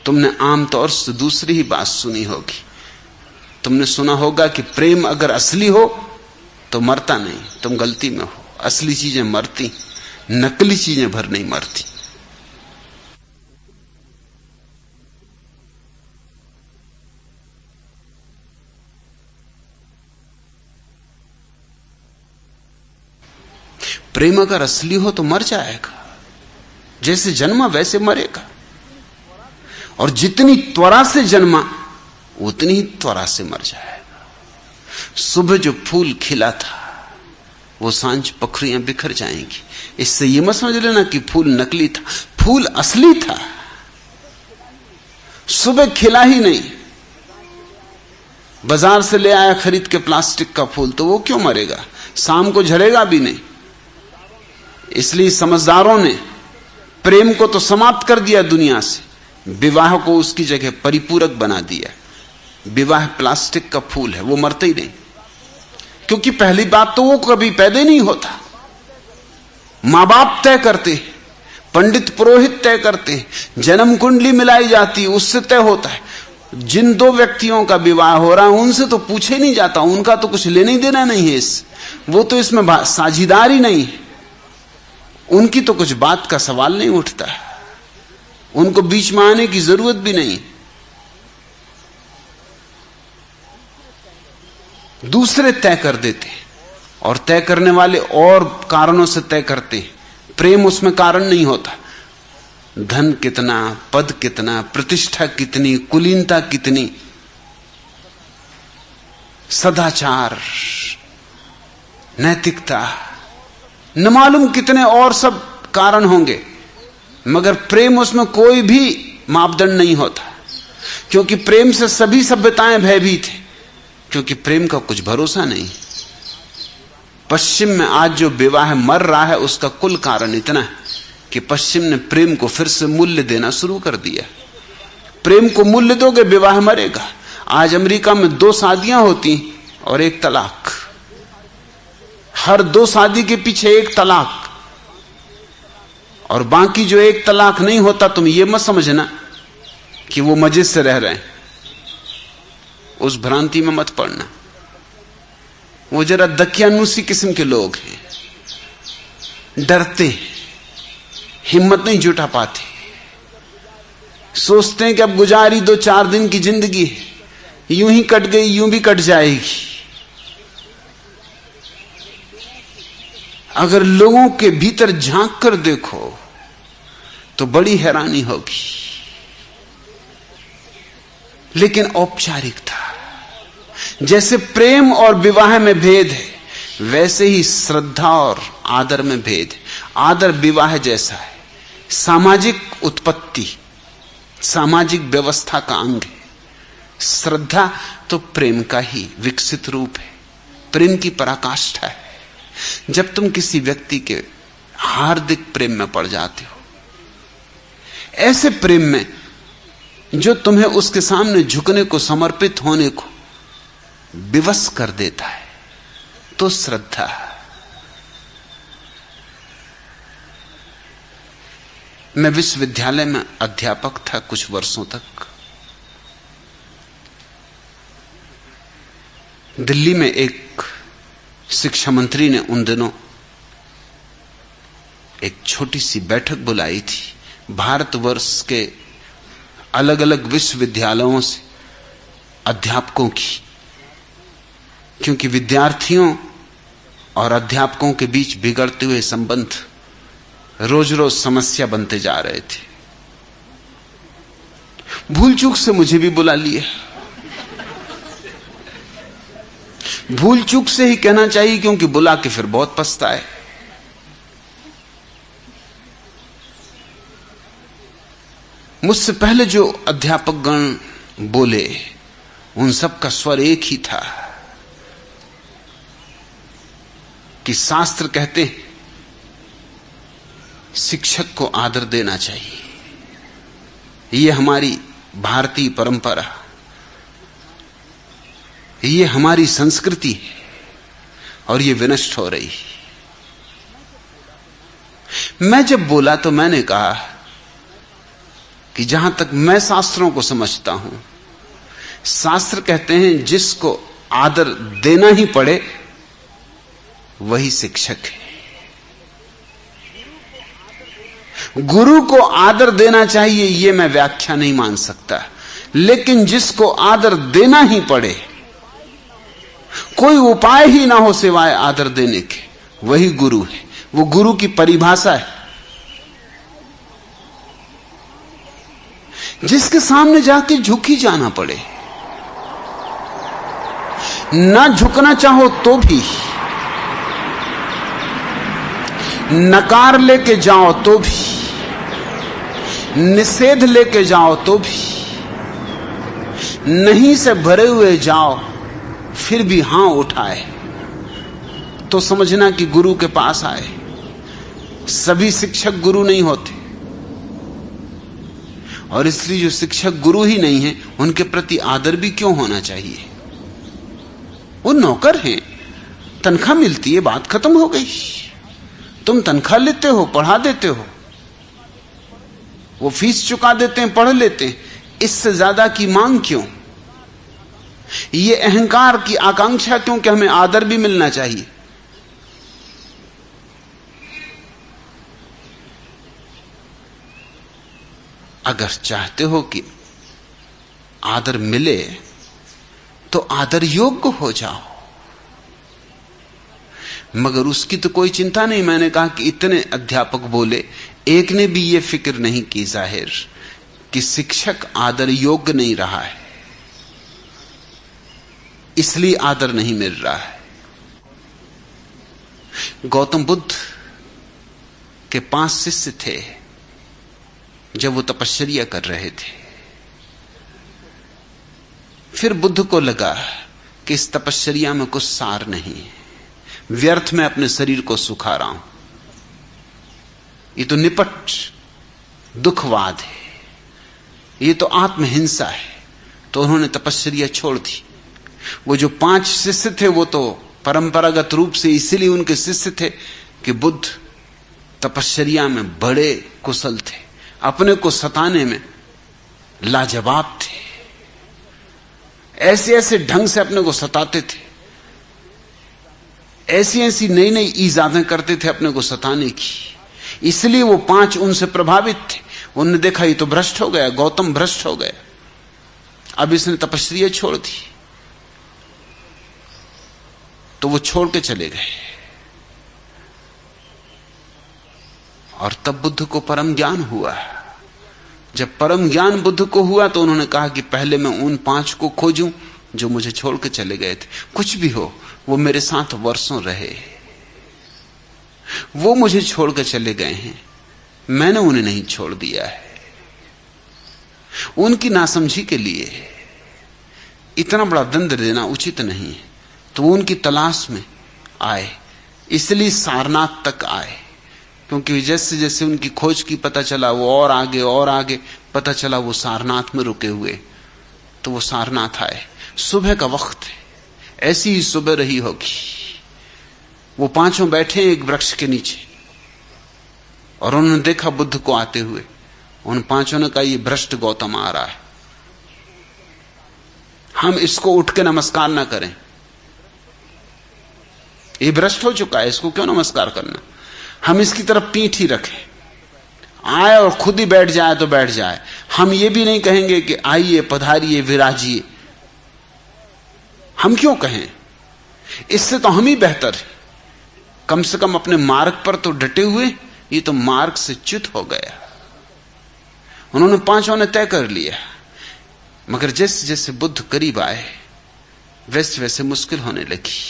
तुमने आमतौर से दूसरी ही बात सुनी होगी तुमने सुना होगा कि प्रेम अगर असली हो तो मरता नहीं, तुम गलती में हो। असली चीजें मरती, नकली चीजें भर नहीं मरती। प्रेम अगर असली हो तो मर जाएगा, जैसे जन्मा वैसे मरेगा। और जितनी त्वरा से जन्मा उतनी ही त्वरा से मर जाएगा। सुबह जो फूल खिला था वो सांझ पखरियां बिखर जाएंगी। इससे यह मत समझ लेना कि फूल नकली था, फूल असली था। सुबह खिला ही नहीं, बाजार से ले आया खरीद के प्लास्टिक का फूल, तो वो क्यों मरेगा? शाम को झड़ेगा भी नहीं। इसलिए समझदारों ने प्रेम को तो समाप्त कर दिया दुनिया से, विवाह को उसकी जगह परिपूरक बना दिया। विवाह प्लास्टिक का फूल है, वो मरता ही नहीं। क्योंकि पहली बात तो वो कभी पैदा नहीं होता, मां बाप तय करते, पंडित पुरोहित तय करते, जन्म कुंडली मिलाई जाती, उससे तय होता है। जिन दो व्यक्तियों का विवाह हो रहा है उनसे तो पूछे नहीं जाता, उनका तो कुछ लेने देना नहीं है इस, वो तो इसमें साझीदार ही नहीं है। उनकी तो कुछ बात का सवाल नहीं उठता, उनको बीच में आने की जरूरत भी नहीं। दूसरे तय कर देते, और तय करने वाले और कारणों से तय करते। प्रेम उसमें कारण नहीं होता। धन कितना, पद कितना, प्रतिष्ठा कितनी, कुलीनता कितनी, सदाचार, नैतिकता, न मालूम कितने और सब कारण होंगे, मगर प्रेम उसमें कोई भी मापदंड नहीं होता। क्योंकि प्रेम से सभी सभ्यताएं भयभीत हैं, क्योंकि प्रेम का कुछ भरोसा नहीं। पश्चिम में आज जो विवाह मर रहा है उसका कुल कारण इतना है कि पश्चिम ने प्रेम को फिर से मूल्य देना शुरू कर दिया। प्रेम को मूल्य दोगे विवाह मरेगा। आज अमेरिका में 2 शादियां होती और 1 तलाक, हर 2 शादी के पीछे 1 तलाक। और बाकी जो 1 तलाक नहीं होता, तुम ये मत समझना कि वो मजे से रह रहे हैं, उस भ्रांति में मत पड़ना। वो जरा दकियानुसी किस्म के लोग हैं, डरते, हिम्मत नहीं जुटा पाते, सोचते हैं कि अब गुजारी 2-4 दिन की जिंदगी है, यूं ही कट गई यूं भी कट जाएगी। अगर लोगों के भीतर झांक कर देखो तो बड़ी हैरानी होगी। लेकिन औपचारिकता, जैसे प्रेम और विवाह में भेद है, वैसे ही श्रद्धा और आदर में भेद है। आदर विवाह जैसा है, सामाजिक उत्पत्ति, सामाजिक व्यवस्था का अंग है। श्रद्धा तो प्रेम का ही विकसित रूप है, प्रेम की पराकाष्ठा है। जब तुम किसी व्यक्ति के हार्दिक प्रेम में पड़ जाते हो, ऐसे प्रेम में जो तुम्हें उसके सामने झुकने को, समर्पित होने को विवश कर देता है, तो श्रद्धा। मैं विश्वविद्यालय में अध्यापक था कुछ वर्षों तक। दिल्ली में एक शिक्षा मंत्री ने उन दिनों एक छोटी सी बैठक बुलाई थी, भारतवर्ष के अलग अलग विश्वविद्यालयों से अध्यापकों की। क्योंकि विद्यार्थियों और अध्यापकों के बीच बिगड़ते हुए संबंध रोज रोज समस्या बनते जा रहे थे। भूल चूक से मुझे भी बुला लिया। भूल चूक से ही कहना चाहिए, क्योंकि बुला के फिर बहुत पछताए। मुझसे पहले जो अध्यापक गण बोले उन सब का स्वर एक ही था कि शास्त्र कहते हैं शिक्षक को आदर देना चाहिए, ये हमारी भारतीय परंपरा, ये हमारी संस्कृति है और ये विनष्ट हो रही। मैं जब बोला तो मैंने कहा कि जहां तक मैं शास्त्रों को समझता हूं, शास्त्र कहते हैं जिसको आदर देना ही पड़े वही शिक्षक है। गुरु को आदर देना चाहिए ये मैं व्याख्या नहीं मान सकता, लेकिन जिसको आदर देना ही पड़े, कोई उपाय ही ना हो सिवाय आदर देने के, वही गुरु है। वो गुरु की परिभाषा है। जिसके सामने जाके झुक ही जाना पड़े, ना झुकना चाहो तो भी, नकार लेके जाओ तो भी, निषेध लेके जाओ तो भी, नहीं से भरे हुए जाओ फिर भी हां उठाए तो समझना कि गुरु के पास आए। सभी शिक्षक गुरु नहीं होते, और इसलिए जो शिक्षक गुरु ही नहीं है उनके प्रति आदर भी क्यों होना चाहिए? वो नौकर हैं, तनख्वाह मिलती है, बात खत्म हो गई। तुम तनख्वाह लेते हो, पढ़ा देते हो, वो फीस चुका देते हैं, पढ़ लेते हैं, इससे ज्यादा की मांग क्यों? ये अहंकार की आकांक्षा क्यों कि हमें आदर भी मिलना चाहिए? अगर चाहते हो कि आदर मिले तो आदर योग्य हो जाओ, मगर उसकी तो कोई चिंता नहीं। मैंने कहा कि इतने अध्यापक बोले, एक ने भी यह फिक्र नहीं की जाहिर कि शिक्षक आदर योग्य नहीं रहा है, इसलिए आदर नहीं मिल रहा है। गौतम बुद्ध के 5 शिष्य थे जब वो तपश्चर्या कर रहे थे। फिर बुद्ध को लगा कि इस तपश्चर्या में कुछ सार नहीं है, व्यर्थ में अपने शरीर को सुखा रहा हूं, ये तो निपट दुखवाद है, ये तो आत्महिंसा है। तो उन्होंने तपश्चर्या छोड़ दी। वो जो 5 शिष्य थे वो तो परंपरागत रूप से इसीलिए उनके शिष्य थे कि बुद्ध तपश्चर्या में बड़े कुशल थे, अपने को सताने में लाजवाब थे, ऐसे ऐसे ढंग से अपने को सताते थे, ऐसी ऐसी नई नई ईजादें करते थे अपने को सताने की। इसलिए वो 5 उनसे प्रभावित थे। उन्होंने देखा ये तो भ्रष्ट हो गया, गौतम भ्रष्ट हो गया, अब इसने तपस्या छोड़ दी। तो वो छोड़ के चले गए। और तब बुद्ध को परम ज्ञान हुआ। जब परम ज्ञान बुद्ध को हुआ तो उन्होंने कहा कि पहले मैं उन 5 को खोजूं जो मुझे छोड़ के चले गए थे। कुछ भी हो, वो मेरे साथ वर्षों रहे, वो मुझे छोड़ के चले गए हैं, मैंने उन्हें नहीं छोड़ दिया है। उनकी नासमझी के लिए इतना बड़ा दंड देना उचित नहीं है। तो वो उनकी तलाश में आए, इसलिए सारनाथ तक आए, क्योंकि जैसे जैसे उनकी खोज की पता चला वो और आगे पता चला वो सारनाथ में रुके हुए। तो वो सारनाथ आए। सुबह का वक्त है, ऐसी ही सुबह रही होगी। वो 5 बैठे एक वृक्ष के नीचे और उन्होंने देखा बुद्ध को आते हुए। उन 5 ने कहा ये भ्रष्ट गौतम आ रहा है, हम इसको उठ के नमस्कार ना करें, ये भ्रष्ट हो चुका है, इसको क्यों नमस्कार करना, हम इसकी तरफ पीठ ही रखें, आए और खुद ही बैठ जाए तो बैठ जाए। हम ये भी नहीं कहेंगे कि आइए पधारिए विराजिए, हम क्यों कहें, इससे तो हम ही बेहतर है। कम से कम अपने मार्ग पर तो डटे हुए, ये तो मार्ग से च्युत हो गया। उन्होंने 5 ने तय कर लिया, मगर जैसे जैसे बुद्ध करीब आए वैसे वैसे मुश्किल होने लगी।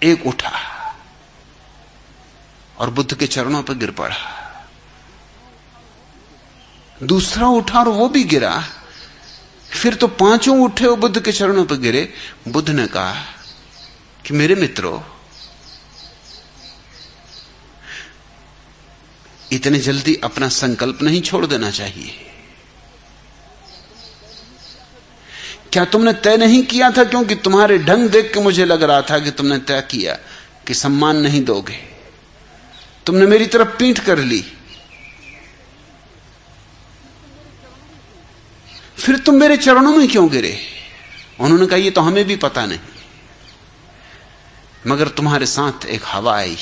एक उठा और बुद्ध के चरणों पर गिर पड़ा, दूसरा उठा और वो भी गिरा, फिर तो 5 उठे और बुद्ध के चरणों पर गिरे। बुद्ध ने कहा कि मेरे मित्रों, इतने जल्दी अपना संकल्प नहीं छोड़ देना चाहिए। क्या तुमने तय नहीं किया था? क्योंकि तुम्हारे ढंग देख के मुझे लग रहा था कि तुमने तय किया कि सम्मान नहीं दोगे, तुमने मेरी तरफ पीठ कर ली। फिर तुम मेरे चरणों में क्यों गिरे? उन्होंने कहा, ये तो हमें भी पता नहीं, मगर तुम्हारे साथ एक हवा आई,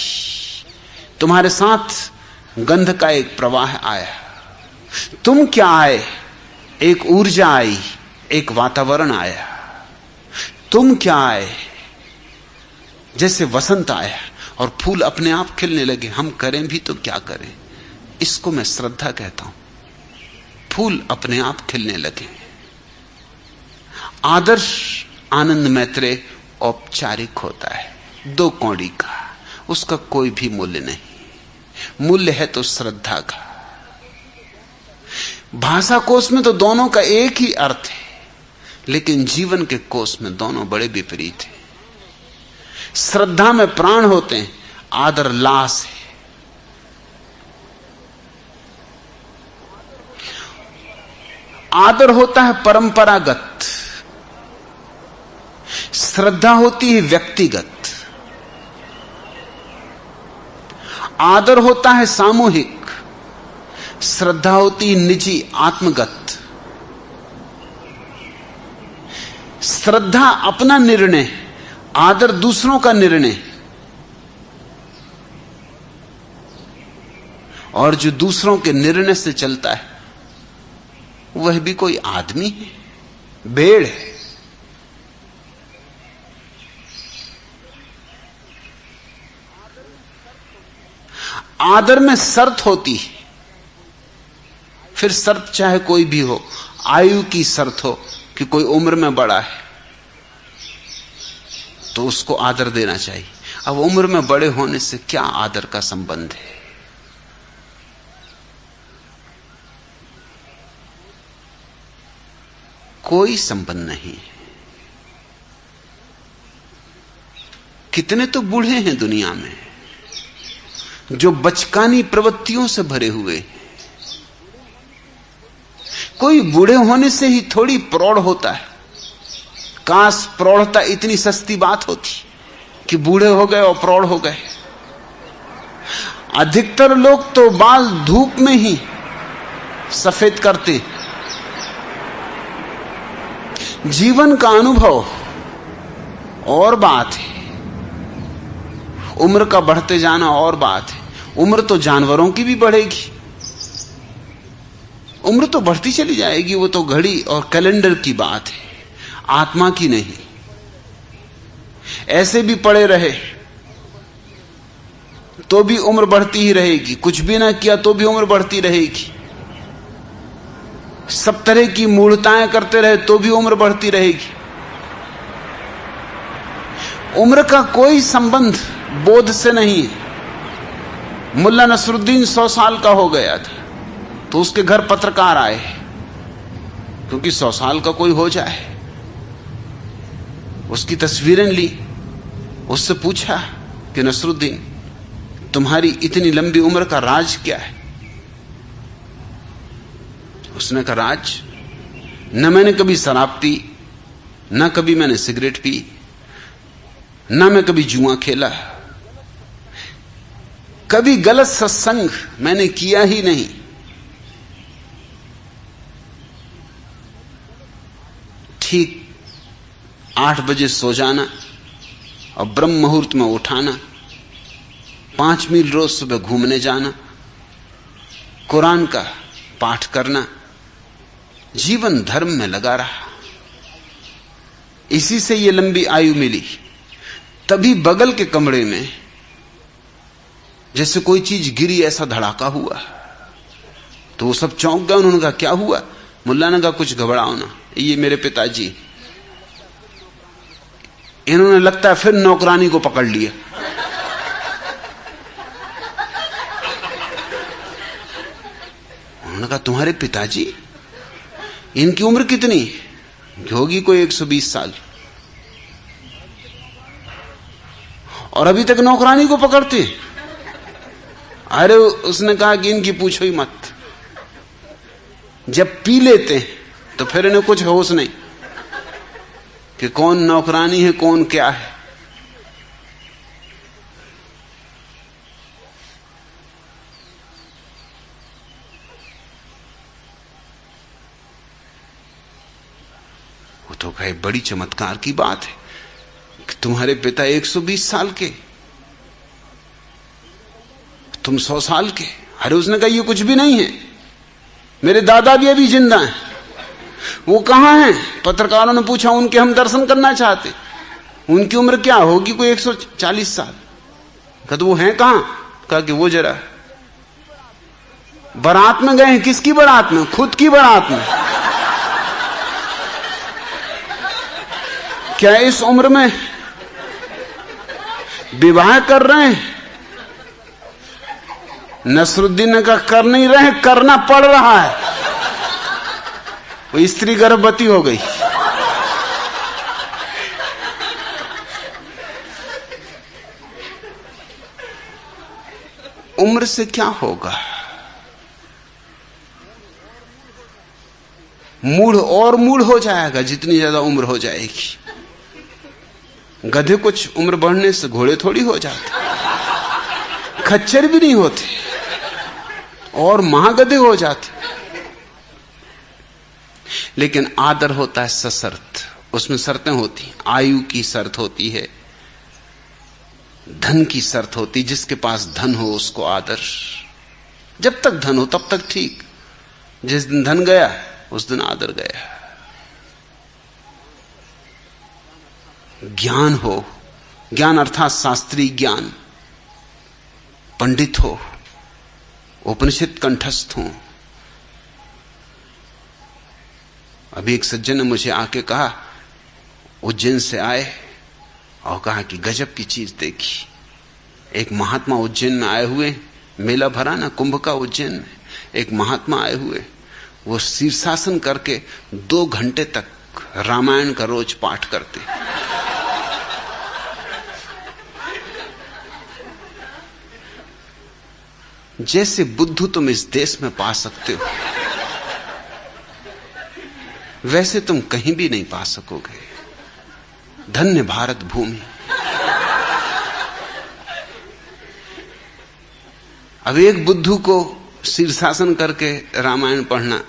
तुम्हारे साथ गंध का एक प्रवाह आया। तुम क्या आए? एक ऊर्जा आई, एक वातावरण आया। तुम क्या आए? जैसे वसंत आया और फूल अपने आप खिलने लगे। हम करें भी तो क्या करें? इसको मैं श्रद्धा कहता हूं। फूल अपने आप खिलने लगे। आदर्श आनंद मैत्रेय औपचारिक होता है, 2 कौड़ी का, उसका कोई भी मूल्य नहीं। मूल्य है तो श्रद्धा का। भाषा कोश में तो दोनों का एक ही अर्थ है, लेकिन जीवन के कोश में दोनों बड़े विपरीत हैं। श्रद्धा में प्राण होते हैं, आदर लाश है। आदर होता है परंपरागत, श्रद्धा होती है व्यक्तिगत। आदर होता है सामूहिक, श्रद्धा होती है निजी आत्मगत। श्रद्धा अपना निर्णय, आदर दूसरों का निर्णय। और जो दूसरों के निर्णय से चलता है वह भी कोई आदमी है? भेड़ है। आदर में शर्त होती है, फिर शर्त चाहे कोई भी हो। आयु की शर्त हो कि कोई उम्र में बड़ा है तो उसको आदर देना चाहिए। अब उम्र में बड़े होने से क्या आदर का संबंध है? कोई संबंध नहीं। कितने तो बूढ़े हैं दुनिया में जो बचकानी प्रवृत्तियों से भरे हुए। कोई बूढ़े होने से ही थोड़ी प्रौढ़ होता है। काश प्रौढ़ता इतनी सस्ती बात होती कि बूढ़े हो गए और प्रौढ़ हो गए। अधिकतर लोग तो बाल धूप में ही सफेद करते। जीवन का अनुभव और बात है, उम्र का बढ़ते जाना और बात है। उम्र तो जानवरों की भी बढ़ेगी, उम्र तो बढ़ती चली जाएगी। वो तो घड़ी और कैलेंडर की बात है, आत्मा की नहीं। ऐसे भी पड़े रहे तो भी उम्र बढ़ती ही रहेगी, कुछ भी ना किया तो भी उम्र बढ़ती रहेगी, सब तरह की मूढ़ताएं करते रहे तो भी उम्र बढ़ती रहेगी। उम्र का कोई संबंध बोध से नहीं है। मुल्ला नसरुद्दीन 100 साल का हो गया था तो उसके घर पत्रकार आए, क्योंकि 100 साल का कोई हो जाए। उसकी तस्वीरें ली, उससे पूछा कि नसरुद्दीन, तुम्हारी इतनी लंबी उम्र का राज क्या है? उसने कहा, राज? न मैंने कभी शराब पी, न कभी मैंने सिगरेट पी, न मैं कभी जुआ खेला, कभी गलत सत्संग मैंने किया ही नहीं। ठीक 8 बजे सो जाना और ब्रह्म मुहूर्त में उठाना, 5 मील रोज सुबह घूमने जाना, कुरान का पाठ करना, जीवन धर्म में लगा रहा। इसी से ये लंबी आयु मिली। तभी बगल के कमरे में जैसे कोई चीज गिरी, ऐसा धड़ाका हुआ तो वो सब चौंक गए। उन्होंने कहा, क्या हुआ? मुल्ला ने कहा, कुछ घबराओ ना, ये मेरे पिताजी, इन्होंने लगता है फिर नौकरानी को पकड़ लिया। उन्होंने कहा, तुम्हारे पिताजी? इनकी उम्र कितनी होगी? कोई 120 साल, और अभी तक नौकरानी को पकड़ते। अरे उसने कहा कि इनकी पूछो ही मत, जब पी लेते तो फिर इन्हें कुछ होश नहीं कि कौन नौकरानी है कौन क्या है। तो कहे बड़ी चमत्कार की बात है कि तुम्हारे पिता 120 साल के, तुम 100 साल के। अरे उसने कहा ये कुछ भी नहीं है, मेरे दादा भी अभी जिंदा हैं। वो कहां हैं? पत्रकारों ने पूछा, उनके हम दर्शन करना चाहते। उनकी उम्र क्या होगी? कोई 140 साल। कहा तो वो हैं कहां? कहा कि वो जरा बारात में गए हैं। किसकी बारात में? खुद की बारात में। क्या इस उम्र में विवाह कर रहे हैं? नसरुद्दीन ने कहा कर नहीं रहे, करना पड़ रहा है। वो स्त्री गर्भवती हो गई। उम्र से क्या होगा? मूढ़ और मूढ़ हो जाएगा जितनी ज्यादा उम्र हो जाएगी। गधे कुछ उम्र बढ़ने से घोड़े थोड़ी हो जाते, खच्चर भी नहीं होते और महागधे हो जाते। लेकिन आदर होता है सशर्त, उसमें शर्तें होती। आयु की शर्त होती है, धन की शर्त होती। जिसके पास धन हो उसको आदर। जब तक धन हो तब तक ठीक, जिस दिन धन गया उस दिन आदर गया। ज्ञान हो, ज्ञान अर्थात शास्त्रीय ज्ञान, पंडित हो, उपनिषद कंठस्थ हो। अभी एक सज्जन ने मुझे आके कहा, उज्जैन से आए और कहा कि गजब की चीज देखी। एक महात्मा उज्जैन में आए हुए, मेला भरा ना कुंभ का उज्जैन में, एक महात्मा आए हुए, वो शीर्षासन करके 2 घंटे तक रामायण का रोज पाठ करते। जैसे बुद्धू तुम इस देश में पा सकते हो वैसे तुम कहीं भी नहीं पा सकोगे। धन्य भारत भूमि। अब एक बुद्धू को शीर्षासन करके रामायण पढ़ना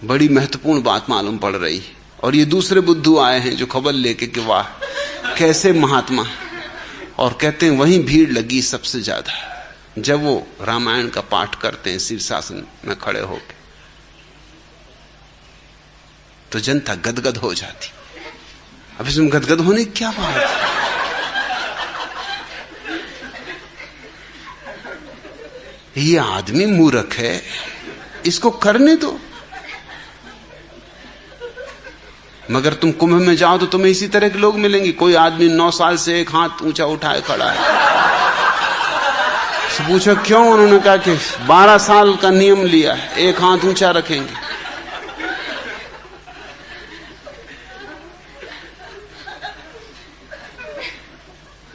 बड़ी महत्वपूर्ण बात मालूम पड़ रही, और ये दूसरे बुद्धू आए हैं जो खबर लेके कि वाह कैसे महात्मा, और कहते हैं वहीं भीड़ लगी सबसे ज्यादा जब वो रामायण का पाठ करते हैं शीर्षासन में खड़े होकर, तो जनता गदगद हो जाती। अब इसमें गदगद होने की क्या बात है? ये आदमी मूर्ख है, इसको करने दो। मगर तुम कुंभ में जाओ तो तुम्हें इसी तरह के लोग मिलेंगे। कोई आदमी 9 साल से एक हाथ ऊंचा उठाए खड़ा है। पूछो क्यों? उन्होंने कहा कि 12 साल का नियम लिया है, एक हाथ ऊंचा रखेंगे।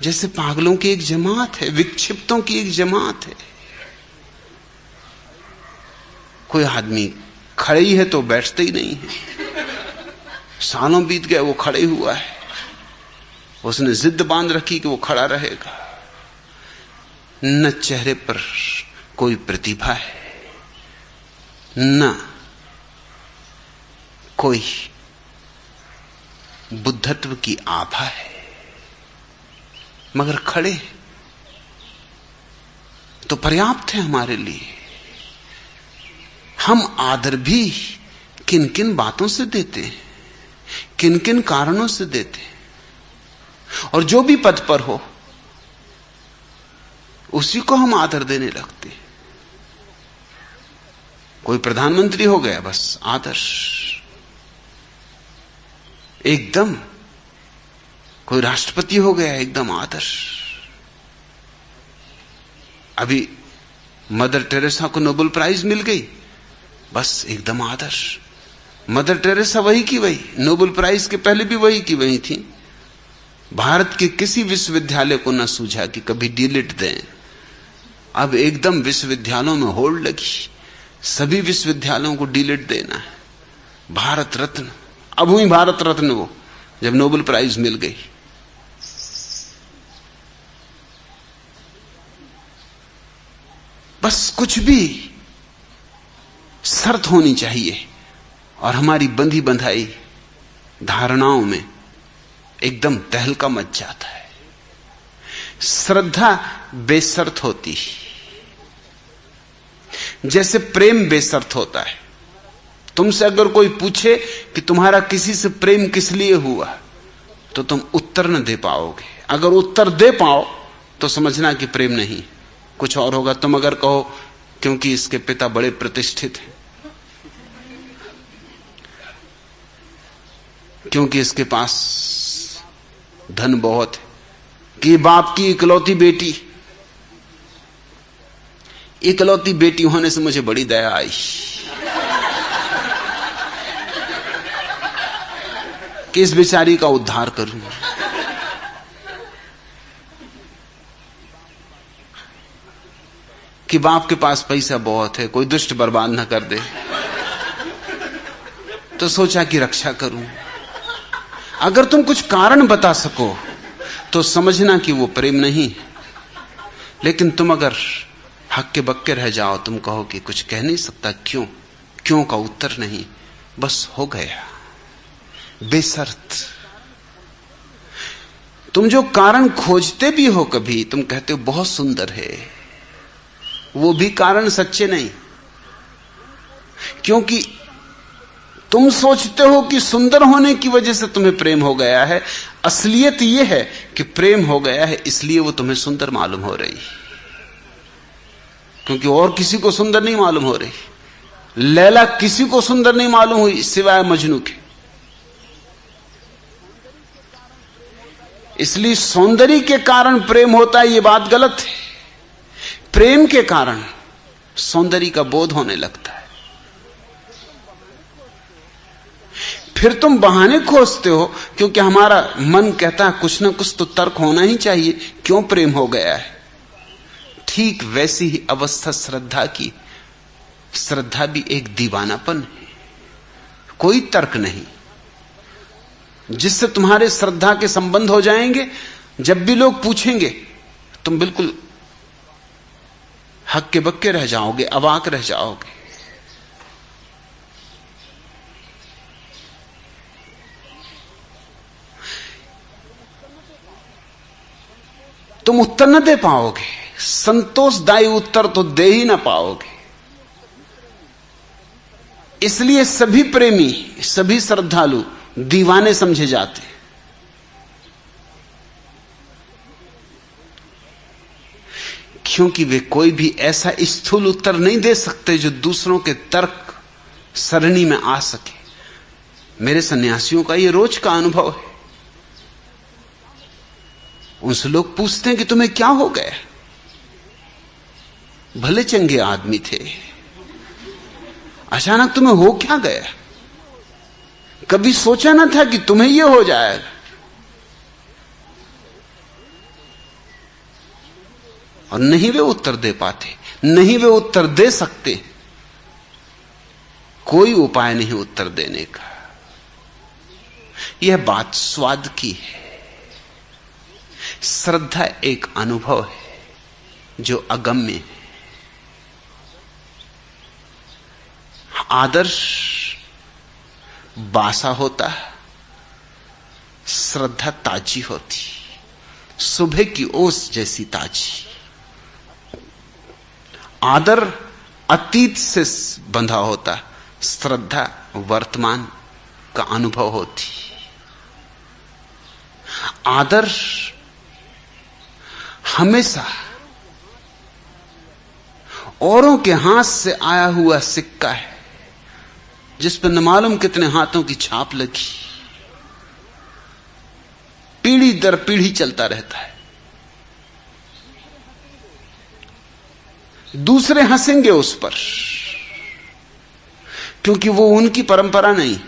जैसे पागलों की एक जमात है, विक्षिप्तों की एक जमात है। कोई आदमी खड़े ही है तो बैठते ही नहीं है। सालों बीत गए वो खड़े हुआ है, उसने जिद बांध रखी कि वो खड़ा रहेगा। न चेहरे पर कोई प्रतिभा है, न कोई बुद्धत्व की आभा है, मगर खड़े तो पर्याप्त है हमारे लिए। हम आदर भी किन किन बातों से देते हैं, किन किन कारणों से देते हैं। और जो भी पद पर हो उसी को हम आदर देने लगते। कोई प्रधानमंत्री हो गया बस आदर एकदम, कोई राष्ट्रपति हो गया एकदम आदर। अभी मदर टेरेसा को नोबेल प्राइज मिल गई, बस एकदम आदर। मदर टेरेसा वही की वही, नोबेल प्राइज के पहले भी वही की वही थी। भारत के किसी विश्वविद्यालय को न सूझा कि कभी डीलिट दें। अब एकदम विश्वविद्यालयों में होड़ लगी, सभी विश्वविद्यालयों को डीलिट देना है। भारत रत्न, अब हुई भारत रत्न वो जब नोबेल प्राइज मिल गई। बस कुछ भी शर्त होनी चाहिए, और हमारी बंधी बंधाई धारणाओं में एकदम तहलका मच जाता है। श्रद्धा बेशर्त होती है, जैसे प्रेम बेशर्त होता है। तुमसे अगर कोई पूछे कि तुम्हारा किसी से प्रेम किस लिए हुआ, तो तुम उत्तर न दे पाओगे। अगर उत्तर दे पाओ तो समझना कि प्रेम नहीं, कुछ और होगा। तुम अगर कहो क्योंकि इसके पिता बड़े प्रतिष्ठित हैं, क्योंकि इसके पास धन बहुत है, कि बाप की इकलौती बेटी होने से मुझे बड़ी दया आई कि इस बेचारी का उद्धार करूं। कि बाप के पास पैसा बहुत है, कोई दुष्ट बर्बाद न कर दे, तो सोचा कि रक्षा करूं। अगर तुम कुछ कारण बता सको तो समझना कि वो प्रेम नहीं। लेकिन तुम अगर हक्के बक्के रह जाओ, तुम कहो कि कुछ कह नहीं सकता, क्यों का उत्तर नहीं, बस हो गया बेशर्त। तुम जो कारण खोजते भी हो, कभी तुम कहते हो बहुत सुंदर है, वो भी कारण सच्चे नहीं, क्योंकि तुम सोचते हो कि सुंदर होने की वजह से तुम्हें प्रेम हो गया है। असलियत यह है कि प्रेम हो गया है इसलिए वो तुम्हें सुंदर मालूम हो रही, क्योंकि और किसी को सुंदर नहीं मालूम हो रही। लैला किसी को सुंदर नहीं मालूम हुई सिवाय मजनू के। इसलिए सौंदर्य के कारण प्रेम होता है, यह बात गलत है। प्रेम के कारण सौंदर्य का बोध होने लगता है। फिर तुम बहाने खोजते हो, क्योंकि हमारा मन कहता है कुछ ना कुछ तो तर्क होना ही चाहिए, क्यों प्रेम हो गया है। ठीक वैसी ही अवस्था श्रद्धा की। श्रद्धा भी एक दीवानापन है, कोई तर्क नहीं, जिससे तुम्हारे श्रद्धा के संबंध हो जाएंगे। जब भी लोग पूछेंगे तुम बिल्कुल हक्के बक्के रह जाओगे, अवाक रह जाओगे। तुम उत्तर न दे पाओगे, संतोषदायी उत्तर तो दे ही ना पाओगे। इसलिए सभी प्रेमी, सभी श्रद्धालु दीवाने समझे जाते। क्योंकि वे कोई भी ऐसा स्थूल उत्तर नहीं दे सकते जो दूसरों के तर्क सरणी में आ सके। मेरे सन्यासियों का यह रोज का अनुभव है। उनसे लोग पूछते हैं कि तुम्हें क्या हो गया, भले चंगे आदमी थे, अचानक तुम्हें हो क्या गया, कभी सोचा ना था कि तुम्हें यह हो जाएगा। और नहीं वे उत्तर दे पाते, नहीं वे उत्तर दे सकते, कोई उपाय नहीं उत्तर देने का। यह बात स्वाद की है। श्रद्धा एक अनुभव है जो अगम्य है। आदर्श बासा होता है, श्रद्धा ताजी होती, सुबह की ओस जैसी ताजी। आदर अतीत से बंधा होता, श्रद्धा वर्तमान का अनुभव होती। आदर्श हमेशा औरों के हाथ से आया हुआ सिक्का है, जिस पर न मालूम कितने हाथों की छाप लगी, पीढ़ी दर पीढ़ी चलता रहता है। दूसरे हंसेंगे उस पर, क्योंकि वो उनकी परंपरा नहीं।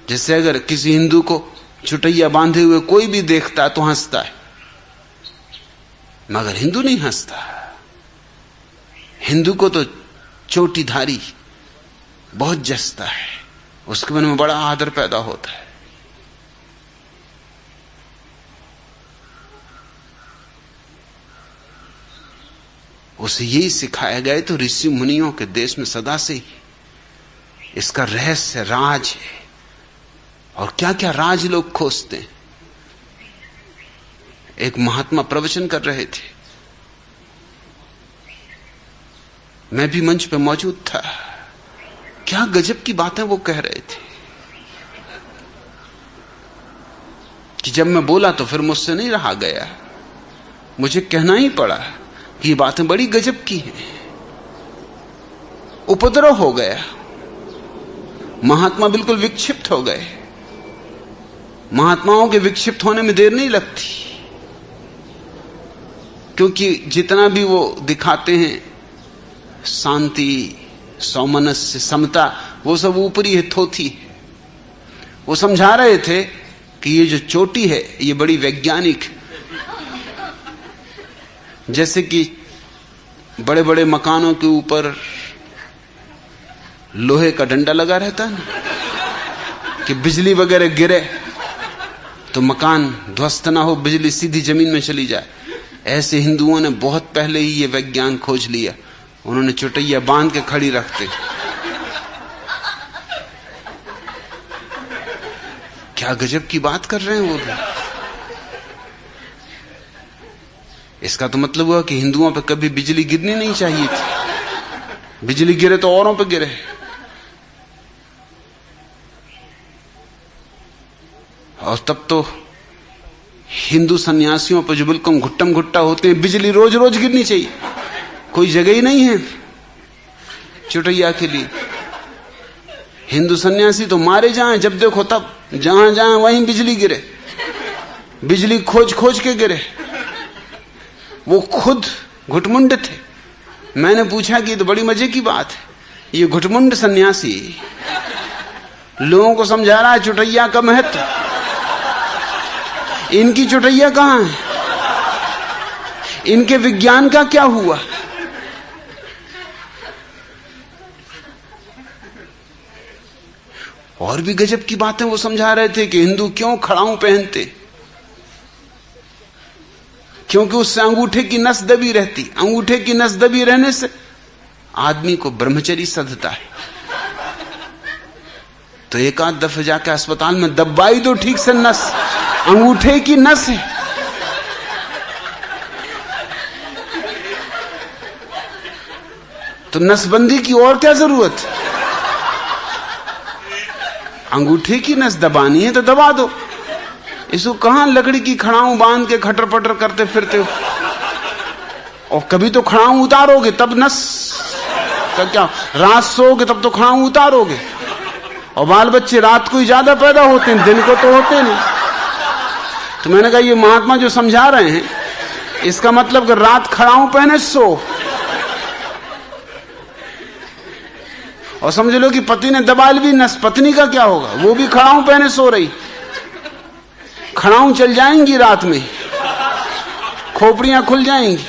जैसे अगर किसी हिंदू को चुटैया बांधे हुए कोई भी देखता है तो हंसता है, मगर हिंदू नहीं हंसता। हिंदू को तो चोटीधारी बहुत जचता है, उसके मन में बड़ा आदर पैदा होता है। उसे यही सिखाया गया। तो ऋषि मुनियों के देश में सदा से ही इसका रहस्य राज है। और क्या क्या राज लोग खोजते हैं। एक महात्मा प्रवचन कर रहे थे, मैं भी मंच पे मौजूद था। क्या गजब की बातें वो कह रहे थे कि जब मैं बोला तो फिर मुझसे नहीं रहा गया, मुझे कहना ही पड़ा कि ये बातें बड़ी गजब की हैं। उपद्रव हो गया, महात्मा बिल्कुल विक्षिप्त हो गए। महात्माओं के विक्षिप्त होने में देर नहीं लगती, क्योंकि जितना भी वो दिखाते हैं शांति, सौमनस्य, समता, वो सब ऊपरी है, थोथी है। वो समझा रहे थे कि ये जो चोटी है ये बड़ी वैज्ञानिक है। जैसे कि बड़े बड़े मकानों के ऊपर लोहे का डंडा लगा रहता है ना, कि बिजली वगैरह गिरे तो मकान ध्वस्त ना हो, बिजली सीधी जमीन में चली जाए। ऐसे हिंदुओं ने बहुत पहले ही ये विज्ञान खोज लिया। उन्होंने चुटैया बांध के खड़ी रखते। क्या गजब की बात कर रहे हैं वो लोग। इसका तो मतलब हुआ कि हिंदुओं पे कभी बिजली गिरनी नहीं चाहिए थी, बिजली गिरे तो औरों पे गिरे। और तब तो हिंदू सन्यासियों पर जो बिल्कुल घुट्टम घुट्टा होते हैं, बिजली रोज रोज गिरनी चाहिए, कोई जगह ही नहीं है चुटैया के लिए। हिंदू सन्यासी तो मारे जाएं, जब देखो तब जहां जाएं वहीं बिजली गिरे, बिजली खोज खोज के गिरे। वो खुद घुटमुंड थे। मैंने पूछा कि ये तो बड़ी मजे की बात है, ये घुटमुंड सन्यासी लोगों को समझा रहा है चुटैया का महत्व। इनकी चुटैया कहां है? इनके विज्ञान का क्या हुआ? और भी गजब की बातें वो समझा रहे थे कि हिंदू क्यों खड़ाऊ पहनते, क्योंकि उससे अंगूठे की नस दबी रहती। अंगूठे की नस दबी रहने से आदमी को ब्रह्मचर्य सधता है। तो एक आध दफे जाके अस्पताल में दबाई दो ठीक से नस, अंगूठे की नस है। तो नसबंदी की और क्या जरूरत है? अंगूठे की नस दबानी है तो दबा दो। इसको कहां लकड़ी की खड़ाऊ बांध के खटर पटर करते फिरते हो। और कभी तो खड़ाऊ उतारोगे तब नस का क्या, रात सोओगे तब तो खड़ाऊ उतारोगे। और बाल बच्चे रात को ही ज्यादा पैदा होते हैं, दिन को तो होते नहीं। तो मैंने कहा ये महात्मा जो समझा रहे हैं, इसका मतलब कि रात खड़ाऊ पहने सो। और समझ लो कि पति ने दबा ली नस, पत्नी का क्या होगा? वो भी खड़ाऊ पहने सो रही। खड़ाऊ चल जाएंगी रात में, खोपड़ियां खुल जाएंगी।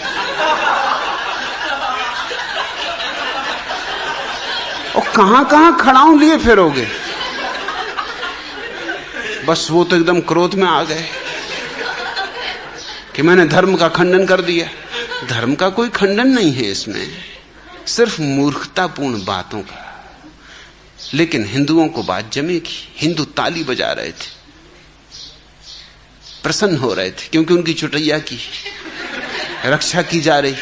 और कहां कहां खड़ाऊ लिए फिरोगे? बस वो तो एकदम क्रोध में आ गए कि मैंने धर्म का खंडन कर दिया। धर्म का कोई खंडन नहीं है इसमें, सिर्फ मूर्खतापूर्ण बातों का। लेकिन हिंदुओं को बात जमेगी। हिंदू ताली बजा रहे थे, प्रसन्न हो रहे थे, क्योंकि उनकी चुटैया की रक्षा की जा रही।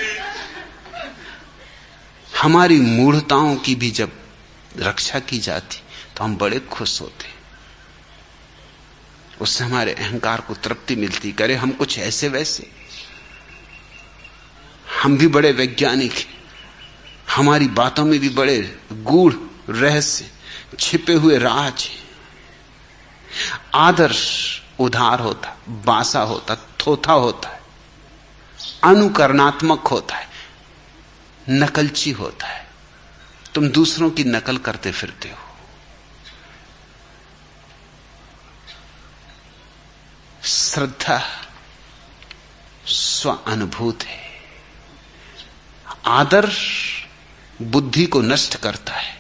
हमारी मूढ़ताओं की भी जब रक्षा की जाती तो हम बड़े खुश होते। उससे हमारे अहंकार को तृप्ति मिलती। करे हम कुछ ऐसे वैसे, हम भी बड़े वैज्ञानिक हैं, हमारी बातों में भी बड़े गूढ़ रहस्य, छिपे हुए राज हैं। आदर्श उधार होता, बासा होता, थोथा होता है, अनुकरणात्मक होता है, नकलची होता है। तुम दूसरों की नकल करते फिरते हो। श्रद्धा स्व अनुभूत है। आदर्श बुद्धि को नष्ट करता है,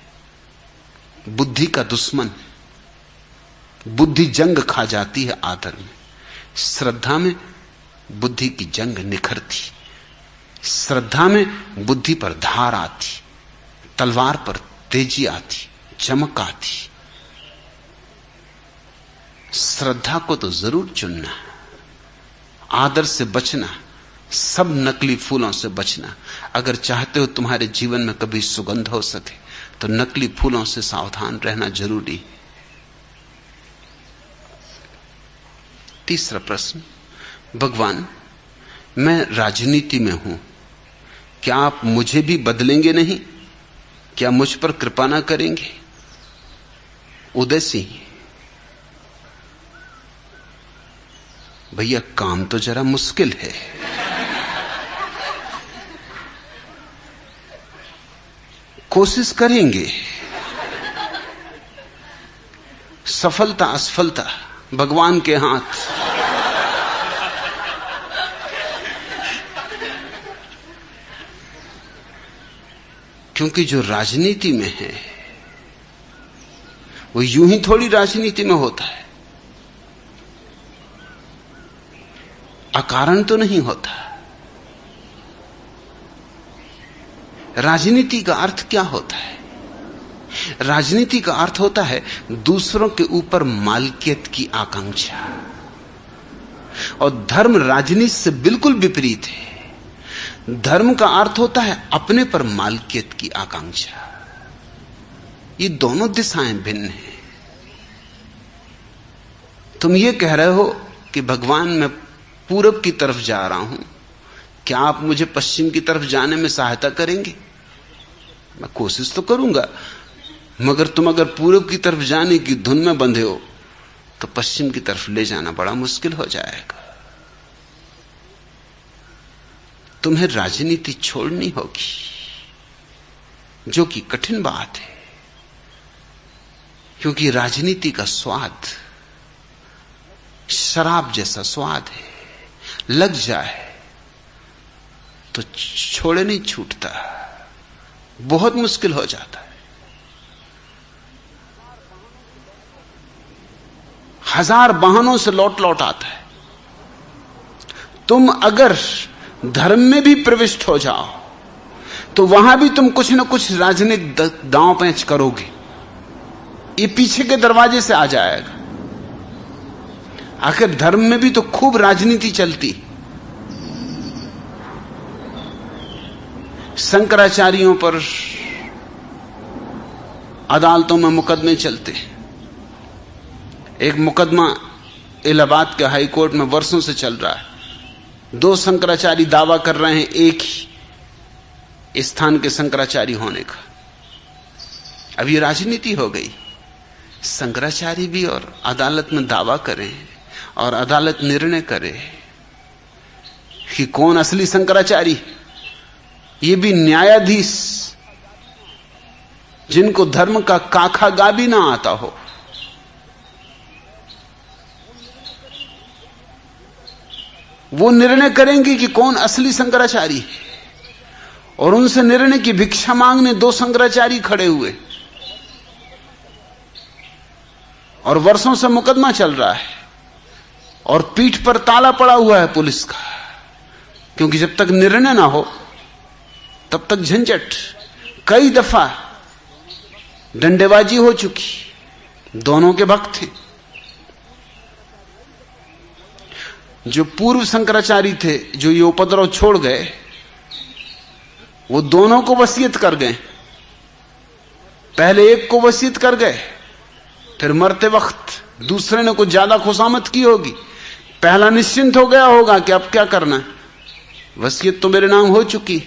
बुद्धि का दुश्मन। बुद्धि जंग खा जाती है आदर में। श्रद्धा में बुद्धि की जंग निखरती। श्रद्धा में बुद्धि पर धार आती, तलवार पर तेजी आती, चमक आती। श्रद्धा को तो जरूर चुनना, आदर से बचना, सब नकली फूलों से बचना। अगर चाहते हो तुम्हारे जीवन में कभी सुगंध हो सके तो नकली फूलों से सावधान रहना जरूरी। तीसरा प्रश्न, भगवान मैं राजनीति में हूं, क्या आप मुझे भी बदलेंगे नहीं? क्या मुझ पर कृपा ना करेंगे? उदय सिंह, भैया काम तो जरा मुश्किल है। कोशिश करेंगे, सफलता असफलता भगवान के हाथ। क्योंकि जो राजनीति में है वो यूं ही थोड़ी राजनीति में होता है, अकारण तो नहीं होता। राजनीति का अर्थ क्या होता है? राजनीति का अर्थ होता है दूसरों के ऊपर मालिकियत की आकांक्षा, और धर्म राजनीति से बिल्कुल विपरीत है। धर्म का अर्थ होता है अपने पर मालिकियत की आकांक्षा। ये दोनों दिशाएं भिन्न हैं। तुम ये कह रहे हो कि भगवान मैं पूरब की तरफ जा रहा हूं, क्या आप मुझे पश्चिम की तरफ जाने में सहायता करेंगे? मैं कोशिश तो करूंगा, मगर तुम अगर पूरब की तरफ जाने की धुन में बंधे हो तो पश्चिम की तरफ ले जाना बड़ा मुश्किल हो जाएगा। तुम्हें राजनीति छोड़नी होगी, जो कि कठिन बात है, क्योंकि राजनीति का स्वाद शराब जैसा स्वाद है। लग जाए तो छोड़े नहीं छूटता, बहुत मुश्किल हो जाता है। हजार बहानों से लौट लौट आता है। तुम अगर धर्म में भी प्रविष्ट हो जाओ तो वहां भी तुम कुछ न कुछ राजनीतिक दांव पैंच करोगे। ये पीछे के दरवाजे से आ जाएगा। आखिर धर्म में भी तो खूब राजनीति चलती। शंकराचार्यों पर अदालतों में मुकदमे चलते। एक मुकदमा इलाहाबाद के हाई कोर्ट में वर्षों से चल रहा है। दो शंकराचार्य दावा कर रहे हैं एक ही स्थान के शंकराचार्य होने का। अब ये राजनीति हो गई। शंकराचार्य भी और अदालत में दावा करें और अदालत निर्णय करे कि कौन असली शंकराचार्य। ये भी न्यायाधीश जिनको धर्म का काखा गा भी ना आता हो। वो निर्णय करेंगे कि कौन असली शंकराचार्य है, और उनसे निर्णय की भिक्षा मांगने दो शंकराचार्य खड़े हुए, और वर्षों से मुकदमा चल रहा है और पीठ पर ताला पड़ा हुआ है पुलिस का, क्योंकि जब तक निर्णय ना हो तब तक झंझट। कई दफा डंडेबाजी हो चुकी, दोनों के भक्त थे। जो पूर्व शंकराचार्य थे जो ये उपद्रव छोड़ गए, वो दोनों को वसीयत कर गए। पहले एक को वसीयत कर गए, फिर मरते वक्त दूसरे ने कुछ ज्यादा खुशामद की होगी। पहला निश्चिंत हो गया होगा कि अब क्या करना है, वसीयत तो मेरे नाम हो चुकी।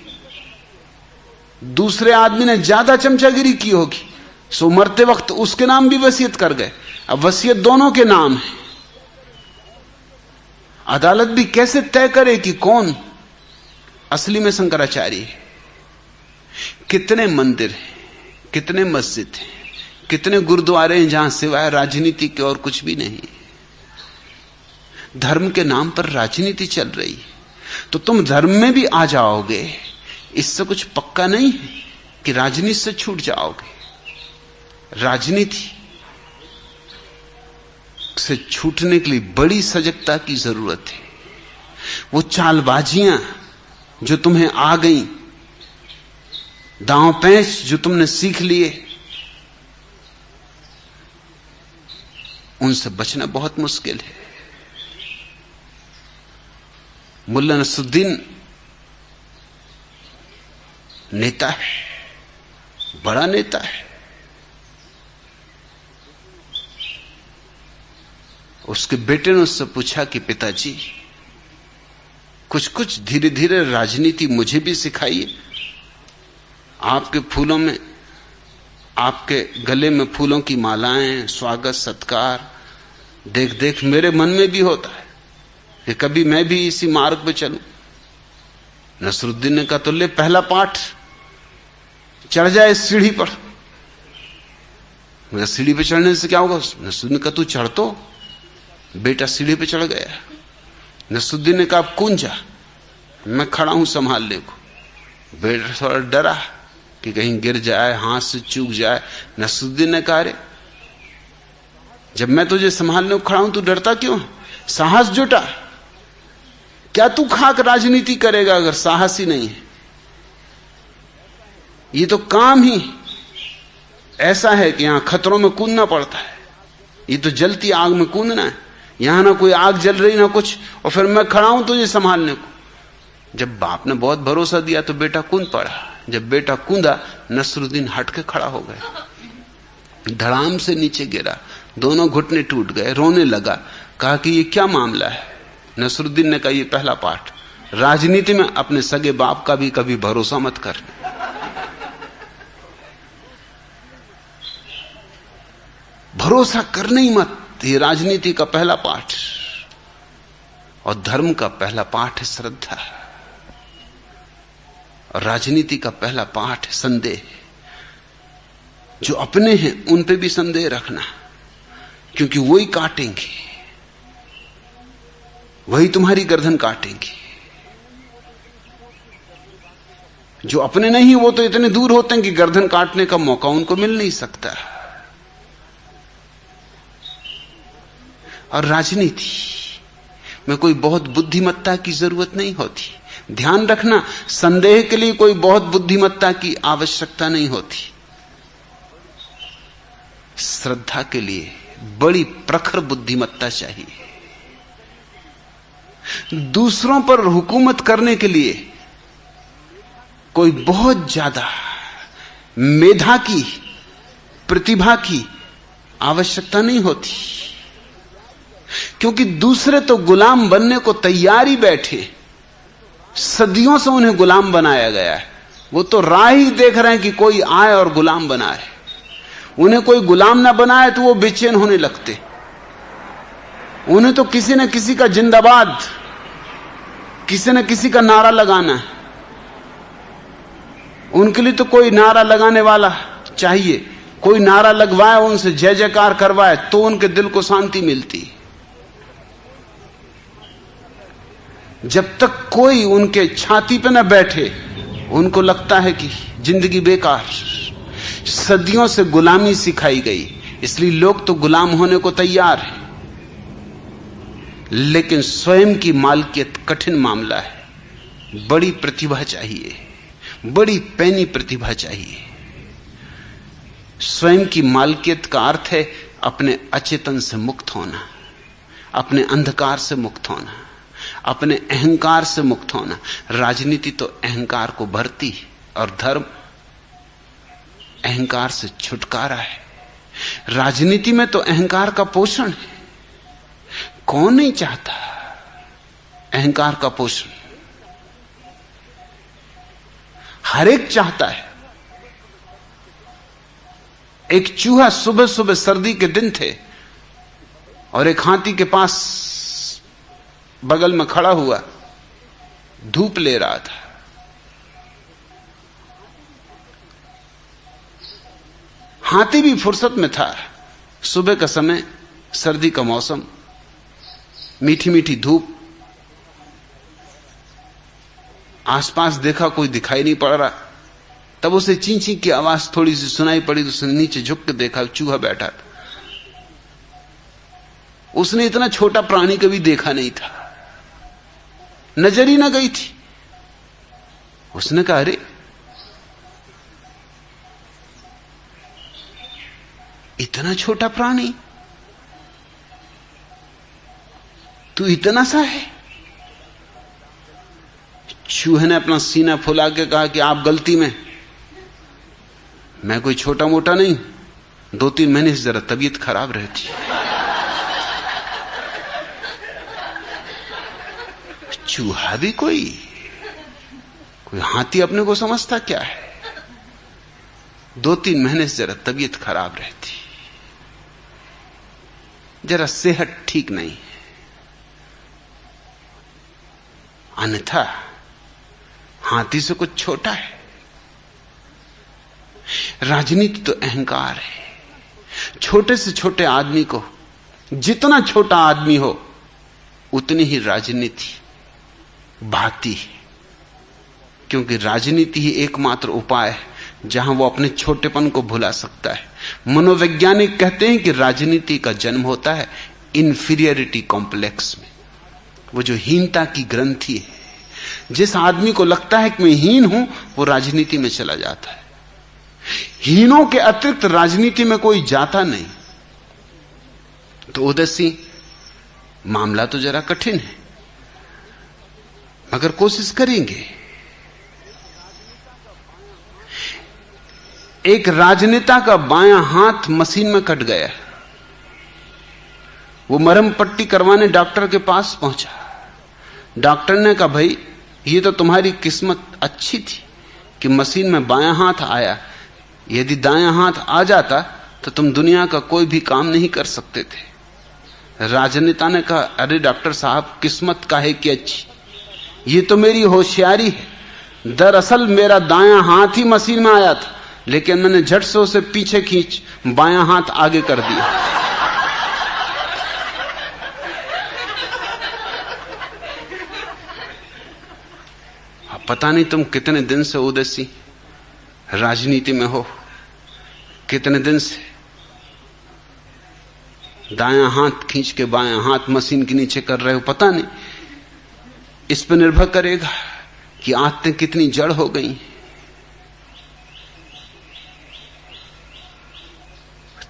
दूसरे आदमी ने ज्यादा चमचागिरी की होगी, सो मरते वक्त उसके नाम भी वसीयत कर गए। अब वसीयत दोनों के नाम है। अदालत भी कैसे तय करे कि कौन असली में शंकराचार्य है? कितने मंदिर हैं, कितने मस्जिद हैं, कितने गुरुद्वारे हैं जहां सिवाय राजनीति के और कुछ भी नहीं। धर्म के नाम पर राजनीति चल रही है। तो तुम धर्म में भी आ जाओगे, इससे कुछ पक्का नहीं है कि राजनीति से छूट जाओगे। राजनीति से छूटने के लिए बड़ी सजगता की जरूरत है। वो चालबाजियां जो तुम्हें आ गई, दांव पैंच जो तुमने सीख लिए, उनसे बचना बहुत मुश्किल है। मुल्ला नसरुद्दीन नेता है, बड़ा नेता है। उसके बेटे ने उससे पूछा कि पिताजी, कुछ कुछ धीरे धीरे राजनीति मुझे भी सिखाइए। आपके फूलों में, आपके गले में फूलों की मालाएं, स्वागत सत्कार देख देख मेरे मन में भी होता है कि कभी मैं भी इसी मार्ग पे चलूं। नसरुद्दीन ने कहा, तो ले पहला पाठ, चढ़ जाए इस सीढ़ी पर। मेरा सीढ़ी पे चढ़ने से क्या होगा? नसरुद्दीन ने कहा, तू चढ़ तो। बेटा सीढ़ी पे चढ़ गया। नसरुद्दीन ने कहा, कौन जा, मैं खड़ा हूं संभालने को। बेटा थोड़ा डरा कि कहीं गिर जाए, हाथ से चूक जाए। नसरुद्दीन ने कहा, अरे जब मैं तुझे संभालने को खड़ा हूं तू डरता क्यों? साहस जुटा। क्या तू खाक राजनीति करेगा अगर साहस ही नहीं है? ये तो काम ही ऐसा है कि यहां खतरों में कूदना पड़ता है। ये तो जलती आग में कूदना है। यहां ना कोई आग जल रही ना कुछ, और फिर मैं खड़ा हूं तुझे संभालने को। जब बाप ने बहुत भरोसा दिया तो बेटा कूद पड़ा। जब बेटा कूदा, नसरुद्दीन हट के खड़ा हो गया, धड़ाम से नीचे गिरा, दोनों घुटने टूट गए, रोने लगा। कहा कि ये क्या मामला है? नसरुद्दीन ने कहा, ये पहला पाठ, राजनीति में अपने सगे बाप का भी कभी भरोसा मत कर। भरोसा करना ही मत। ये राजनीति का पहला पाठ। और धर्म का पहला पाठ है श्रद्धा, और राजनीति का पहला पाठ है संदेह। जो अपने हैं उन पे भी संदेह रखना, क्योंकि वही काटेंगे, वही तुम्हारी गर्दन काटेंगे। जो अपने नहीं वो तो इतने दूर होते हैं कि गर्दन काटने का मौका उनको मिल नहीं सकता। और राजनीति में कोई बहुत बुद्धिमत्ता की जरूरत नहीं होती। ध्यान रखना, संदेह के लिए कोई बहुत बुद्धिमत्ता की आवश्यकता नहीं होती। श्रद्धा के लिए बड़ी प्रखर बुद्धिमत्ता चाहिए। दूसरों पर हुकूमत करने के लिए कोई बहुत ज्यादा मेधा की, प्रतिभा की आवश्यकता नहीं होती, क्योंकि दूसरे तो गुलाम बनने को तैयार ही बैठे। सदियों से उन्हें गुलाम बनाया गया है। वो तो राह ही देख रहे हैं कि कोई आए और गुलाम बनाए। उन्हें कोई गुलाम ना बनाए तो वो बेचैन होने लगते। उन्हें तो किसी न किसी का जिंदाबाद, किसी न किसी का नारा लगाना है। उनके लिए तो कोई नारा लगाने वाला चाहिए। कोई नारा लगवाए, उनसे जय जयकार करवाए, तो उनके दिल को शांति मिलती। जब तक कोई उनके छाती पे न बैठे, उनको लगता है कि जिंदगी बेकार। सदियों से गुलामी सिखाई गई, इसलिए लोग तो गुलाम होने को तैयार हैं। लेकिन स्वयं की मालकियत कठिन मामला है। बड़ी प्रतिभा चाहिए, बड़ी पैनी प्रतिभा चाहिए। स्वयं की मालकियत का अर्थ है अपने अचेतन से मुक्त होना, अपने अंधकार से मुक्त होना, अपने अहंकार से मुक्त होना। राजनीति तो अहंकार को भरती है, और धर्म अहंकार से छुटकारा है। राजनीति में तो अहंकार का पोषण है। कौन नहीं चाहता अहंकार का पोषण? हर एक चाहता है। एक चूहा सुबह सुबह, सर्दी के दिन थे, और एक हाथी के पास बगल में खड़ा हुआ धूप ले रहा था। हाथी भी फुर्सत में था। सुबह का समय, सर्दी का मौसम, मीठी मीठी धूप। आसपास देखा कोई दिखाई नहीं पड़ रहा। तब उसे ची ची की आवाज थोड़ी सी सुनाई पड़ी, तो उसने नीचे झुक के देखा, चूहा बैठा था। उसने इतना छोटा प्राणी कभी देखा नहीं था, नजर ही ना गई थी। उसने कहा, अरे इतना छोटा प्राणी, तू इतना सा है? चूहे ने अपना सीना फुला के कहा कि आप गलती में, मैं कोई छोटा मोटा नहीं, 2-3 महीने से जरा तबीयत खराब रहती। चूहा भी कोई हाथी अपने को समझता क्या है? 2-3 महीने से जरा तबीयत खराब रहती, जरा सेहत ठीक नहीं, अन्यथा हाथी से कुछ छोटा है। राजनीति तो अहंकार है। छोटे से छोटे आदमी को, जितना छोटा आदमी हो उतनी ही राजनीति भाती है, क्योंकि राजनीति ही एकमात्र उपाय है जहां वो अपने छोटेपन को भुला सकता है। मनोवैज्ञानिक कहते हैं कि राजनीति का जन्म होता है इंफीरियरिटी कॉम्प्लेक्स में। वो जो हीनता की ग्रंथि है, जिस आदमी को लगता है कि मैं हीन हूं, वो राजनीति में चला जाता है। हीनों के अतिरिक्त राजनीति में कोई जाता नहीं। तो उदय सिंह, मामला तो जरा कठिन है, मगर कोशिश करेंगे। एक राजनेता का बायां हाथ मशीन में कट गया। वो मरहम पट्टी करवाने डॉक्टर के पास पहुंचा। डॉक्टर ने कहा, भाई ये तो तुम्हारी किस्मत अच्छी थी कि मशीन में बायां हाथ आया, यदि दायां हाथ आ जाता तो तुम दुनिया का कोई भी काम नहीं कर सकते थे। राजनेता ने कहा, अरे डॉक्टर साहब, किस्मत काहे की अच्छी, ये तो मेरी होशियारी है। दरअसल मेरा दायां हाथ ही मशीन में आया था, लेकिन मैंने झट से उसे पीछे खींच बायां हाथ आगे कर दिया। अब पता नहीं तुम कितने दिन से उदय सिंह राजनीति में हो, कितने दिन से दायां हाथ खींच के बायां हाथ मशीन के नीचे कर रहे हो, पता नहीं। इस पर निर्भर करेगा कि आंतें कितनी जड़ हो गई,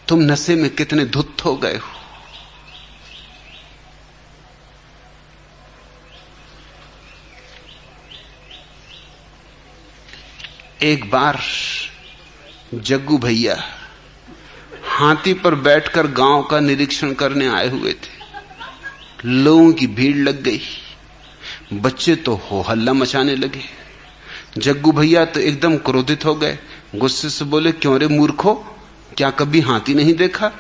तुम नशे में कितने धुत हो गए हो। एक बार जग्गू भैया हाथी पर बैठकर गांव का निरीक्षण करने आए हुए थे। लोगों की भीड़ लग गई, बच्चे तो हो हल्ला मचाने लगे। जग्गू भैया तो एकदम क्रोधित हो गए, गुस्से से बोले, क्यों रे मूर्खो, क्या कभी हाथी नहीं देखा?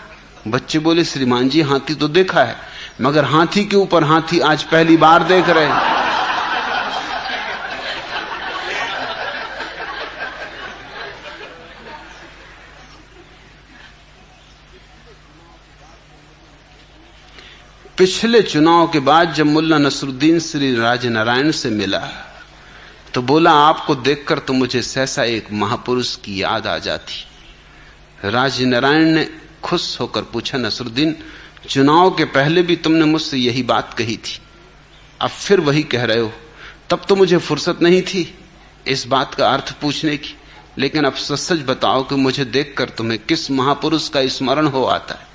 बच्चे बोले, श्रीमान जी हाथी तो देखा है, मगर हाथी के ऊपर हाथी आज पहली बार देख रहे हैं। पिछले चुनाव के बाद जब मुल्ला नसरुद्दीन श्री राजनारायण से मिला तो बोला, आपको देखकर तो मुझे सहसा एक महापुरुष की याद आ जाती। राजनारायण ने खुश होकर पूछा, नसरुद्दीन, चुनाव के पहले भी तुमने मुझसे यही बात कही थी, अब फिर वही कह रहे हो। तब तो मुझे फुर्सत नहीं थी इस बात का अर्थ पूछने की, लेकिन अब सच बताओ कि मुझे देखकर तुम्हें किस महापुरुष का स्मरण हो आता है?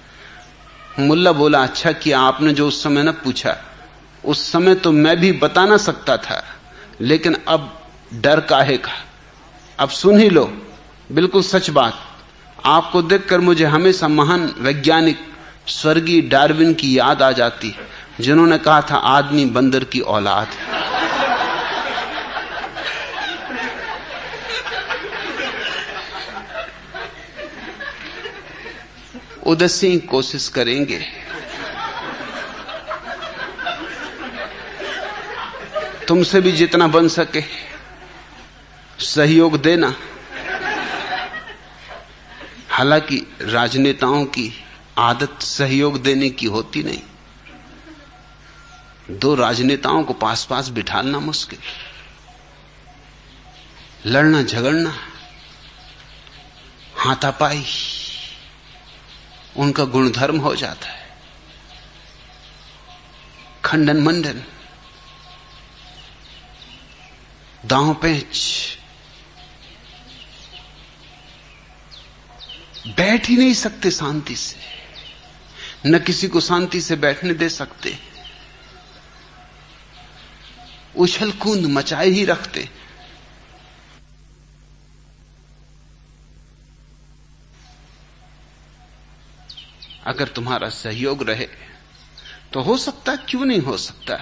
मुल्ला बोला, अच्छा किया आपने जो उस समय न पूछा, उस समय तो मैं भी बता ना सकता था, लेकिन अब डर काहे का, अब सुन ही लो, बिल्कुल सच बात। आपको देखकर मुझे हमेशा महान वैज्ञानिक स्वर्गीय डार्विन की याद आ जाती, जिन्होंने कहा था आदमी बंदर की औलाद है। उदय सिंह कोशिश करेंगे तुमसे भी जितना बन सके सहयोग देना। हालांकि राजनेताओं की आदत सहयोग देने की होती नहीं। दो राजनेताओं को पास पास बिठाना मुश्किल, लड़ना झगड़ना, हाथापाई उनका गुणधर्म हो जाता है। खंडन मंडन, दांव पेंच, बैठ ही नहीं सकते शांति से, न किसी को शांति से बैठने दे सकते। उछल कूद मचाए ही रखते। अगर तुम्हारा सहयोग रहे तो हो सकता, क्यों नहीं हो सकता।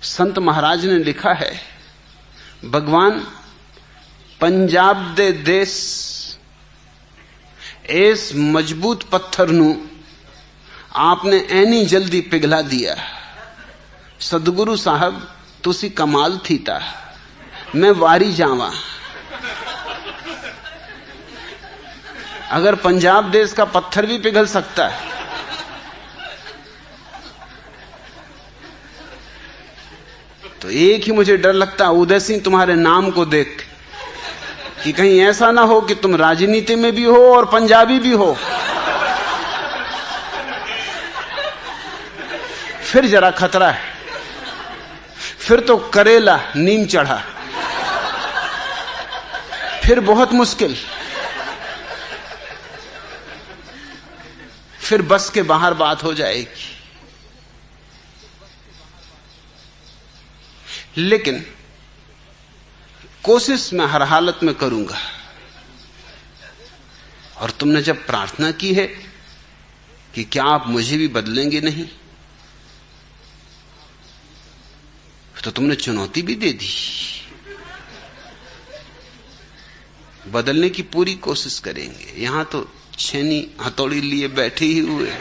संत महाराज ने लिखा है, भगवान पंजाब दे देश एस मजबूत पत्थर नू आपने ऐनी जल्दी पिघला दिया। सदगुरु साहब तुसी कमाल थीता, मैं वारी जावा। अगर पंजाब देश का पत्थर भी पिघल सकता है तो एक ही मुझे डर लगता है उदय सिंह तुम्हारे नाम को देख कि कहीं ऐसा ना हो कि तुम राजनीति में भी हो और पंजाबी भी हो। फिर जरा खतरा है, फिर तो करेला नीम चढ़ा, फिर बहुत मुश्किल, फिर बस के बाहर बात हो जाएगी। लेकिन कोशिश मैं हर हालत में करूंगा। और तुमने जब प्रार्थना की है कि क्या आप मुझे भी बदलेंगे नहीं, तो तुमने चुनौती भी दे दी। बदलने की पूरी कोशिश करेंगे। यहां तो छेनी हथौड़ी लिए बैठे ही हुए।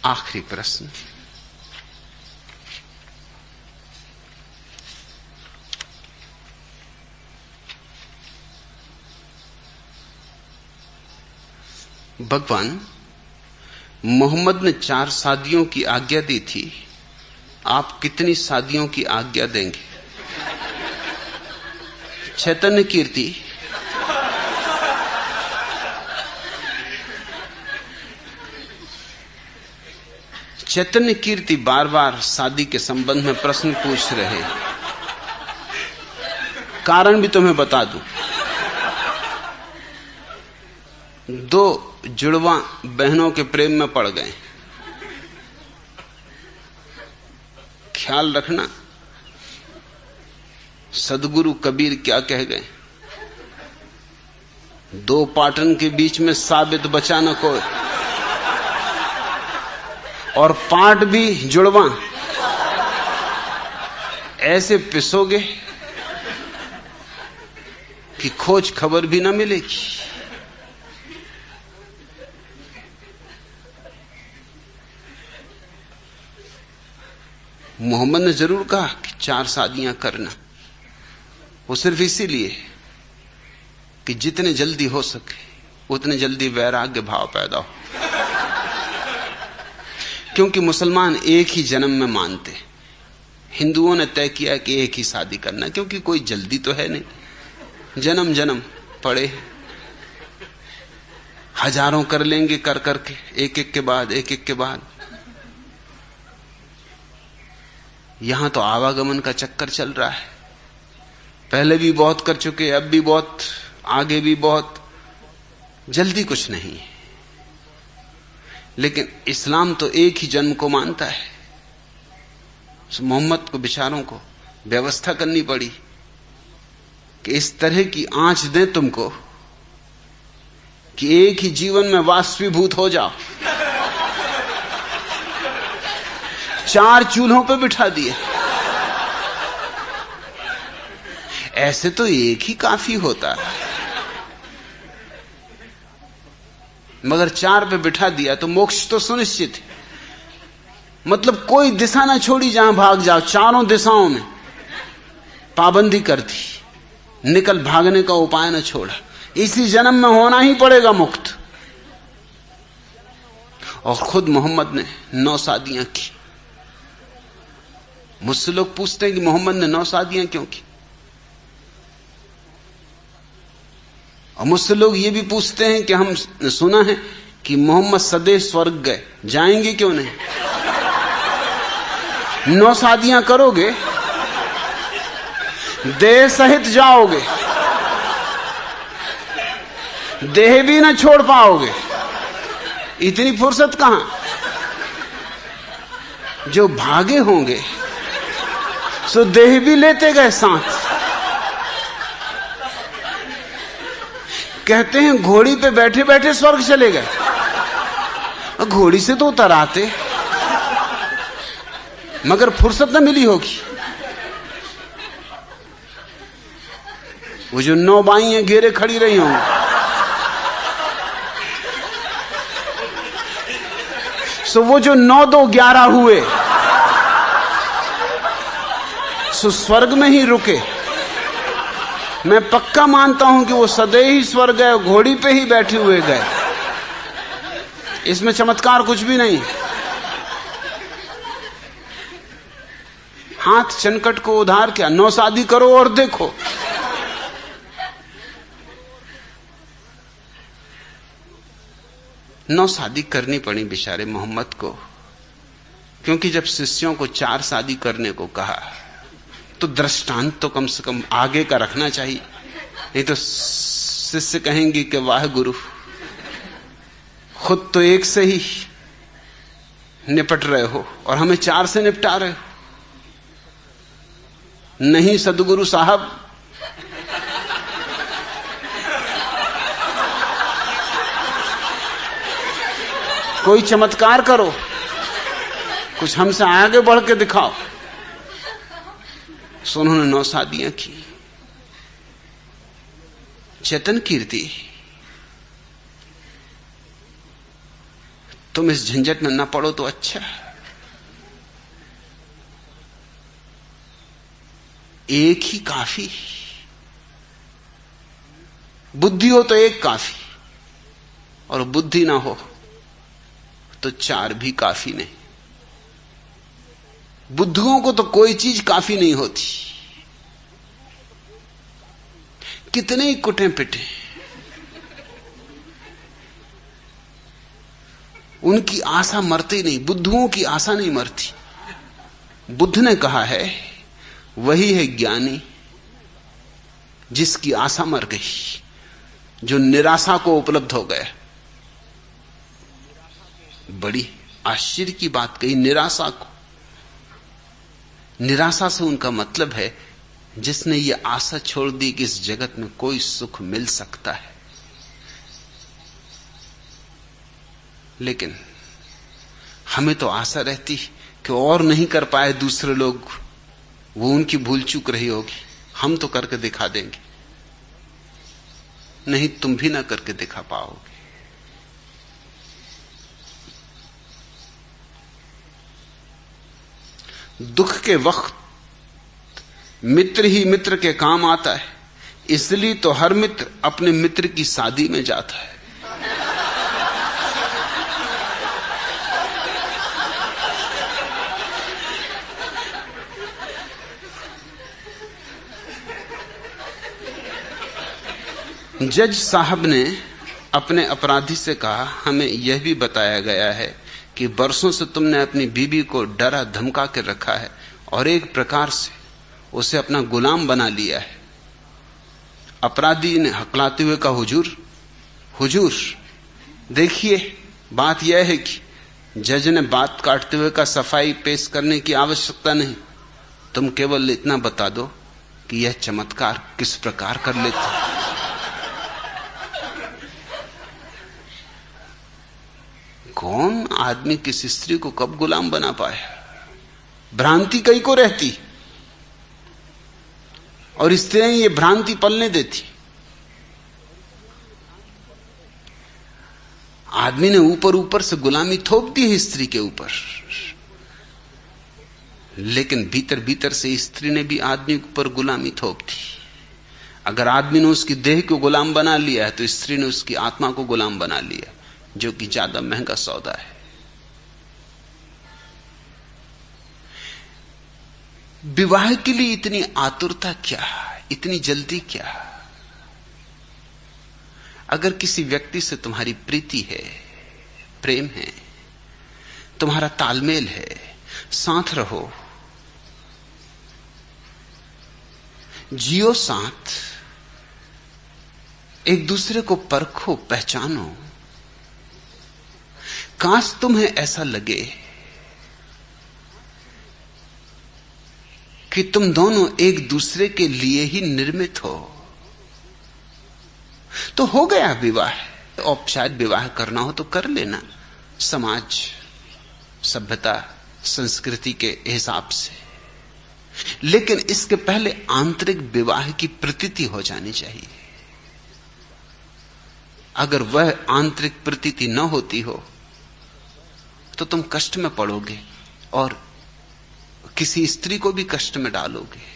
आखिरी प्रश्न, भगवान मोहम्मद ने 4 शादियों की आज्ञा दी थी, आप कितनी शादियों की आज्ञा देंगे? चैतन्य कीर्ति चैतन्य कीर्ति बार बार शादी के संबंध में प्रश्न पूछ रहे। कारण भी तुम्हें बता दूं। 2 जुड़वा बहनों के प्रेम में पड़ गए। ख्याल रखना सदगुरु कबीर क्या कह गए, 2 पाटन के बीच में साबित बचा न कोई, और पाट भी जुड़वा ऐसे पिसोगे कि खोज खबर भी ना मिलेगी। मोहम्मद ने जरूर कहा कि 4 शादियां करना, वो सिर्फ इसीलिए कि जितने जल्दी हो सके उतने जल्दी वैराग्य भाव पैदा हो। क्योंकि मुसलमान एक ही जन्म में मानते, हिंदुओं ने तय किया कि एक ही शादी करना, क्योंकि कोई जल्दी तो है नहीं, जन्म जन्म पड़े, हजारों कर लेंगे कर करके, एक एक के बाद एक एक के बाद। यहां तो आवागमन का चक्कर चल रहा है, पहले भी बहुत कर चुके, अब भी बहुत, आगे भी बहुत, जल्दी कुछ नहीं है। लेकिन इस्लाम तो एक ही जन्म को मानता है। मोहम्मद को बेचारों को व्यवस्था करनी पड़ी कि इस तरह की आंच दें तुमको कि एक ही जीवन में वाष्पीभूत हो जाओ। 4 चूल्हों पे बिठा दिए। ऐसे तो एक ही काफी होता है, मगर 4 पे बिठा दिया तो मोक्ष तो सुनिश्चित है। मतलब कोई दिशा ना छोड़ी जहां भाग जाओ, चारों दिशाओं में पाबंदी कर दी, निकल भागने का उपाय न छोड़ा। इसी जन्म में होना ही पड़ेगा मुक्त। और खुद मोहम्मद ने 9 शादियां की। मुझसे लोग पूछते हैं कि मोहम्मद ने 9 शादियां क्यों की, और मुझसे लोग ये भी पूछते हैं कि हम सुना है कि मोहम्मद सदैव स्वर्ग गए, जाएंगे क्यों नहीं? 9 शादियां करोगे, देह सहित जाओगे। देह भी ना छोड़ पाओगे, इतनी फुर्सत कहां। जो भागे होंगे सो देह भी लेते गए साथ। कहते हैं घोड़ी पे बैठे बैठे स्वर्ग चले गए, और घोड़ी से तो उतर आते, मगर फुर्सत न मिली होगी। वो जो 9 बाइयां घेरे खड़ी रही होंगी, सो वो जो 9 2 11 हुए सो स्वर्ग में ही रुके। मैं पक्का मानता हूं कि वो सदैव ही स्वर्ग गए, घोड़ी पे ही बैठे हुए गए। इसमें चमत्कार कुछ भी नहीं। हाथ चनकट को उधार क्या, 9 शादी करो और देखो। नौ शादी करनी पड़ी बेचारे मोहम्मद को, क्योंकि जब शिष्यों को 4 शादी करने को कहा तो दृष्टांत तो कम से कम आगे का रखना चाहिए, नहीं तो शिष्य कहेंगे कि वाह गुरु, खुद तो 1 से ही निपट रहे हो और हमें 4 से निपटा रहे हो। नहीं सदगुरु साहब, कोई चमत्कार करो, कुछ हमसे आगे बढ़ के दिखाओ। सो उन्होंने 9 शादियां की। चेतन कीर्ति, तुम इस झंझट में न पड़ो तो अच्छा। एक ही काफी, बुद्धि हो तो 1 काफी, और बुद्धि ना हो तो 4 भी काफी नहीं। बुद्धुओं को तो कोई चीज काफी नहीं होती, कितने ही कुटे पिटे, उनकी आशा मरती नहीं। बुद्धुओं की आशा नहीं मरती। बुद्ध ने कहा है, वही है ज्ञानी जिसकी आशा मर गई, जो निराशा को उपलब्ध हो गया। बड़ी आश्चर्य की बात कही, निराशा को। निराशा से उनका मतलब है जिसने ये आशा छोड़ दी कि इस जगत में कोई सुख मिल सकता है। लेकिन हमें तो आशा रहती कि और नहीं कर पाए दूसरे लोग, वो उनकी भूल चूक रही होगी, हम तो करके दिखा देंगे। नहीं, तुम भी ना करके दिखा पाओगे। दुख के वक्त मित्र ही मित्र के काम आता है, इसलिए तो हर मित्र अपने मित्र की शादी में जाता है। जज साहब ने अपने अपराधी से कहा, हमें यह भी बताया गया है कि बरसों से तुमने अपनी बीबी को डरा धमका के रखा है और एक प्रकार से उसे अपना गुलाम बना लिया है। अपराधी ने हकलाते हुए कहा, हुजूर हुजूर देखिए, बात यह है कि जज ने बात काटते हुए कहा, सफाई पेश करने की आवश्यकता नहीं, तुम केवल इतना बता दो कि यह चमत्कार किस प्रकार कर लेते। कौन आदमी किस स्त्री को कब गुलाम बना पाया? भ्रांति कई को रहती और स्त्रियां ये भ्रांति पलने देती। आदमी ने ऊपर ऊपर से गुलामी थोप दी है स्त्री के ऊपर, लेकिन भीतर भीतर से स्त्री ने भी आदमी के ऊपर गुलामी थोप दी। अगर आदमी ने उसकी देह को गुलाम बना लिया है तो स्त्री ने उसकी आत्मा को गुलाम बना लिया, जो कि ज्यादा महंगा सौदा है। विवाह के लिए इतनी आतुरता क्या, इतनी जल्दी क्या? अगर किसी व्यक्ति से तुम्हारी प्रीति है, प्रेम है, तुम्हारा तालमेल है, साथ रहो, जियो साथ, एक दूसरे को परखो, पहचानो। काश तुम्हें ऐसा लगे कि तुम दोनों एक दूसरे के लिए ही निर्मित हो, तो हो गया विवाह। और शायद विवाह करना हो तो कर लेना, समाज सभ्यता संस्कृति के हिसाब से। लेकिन इसके पहले आंतरिक विवाह की प्रतीति हो जानी चाहिए। अगर वह आंतरिक प्रतीति न होती हो तो तुम कष्ट में पड़ोगे और किसी स्त्री को भी कष्ट में डालोगे।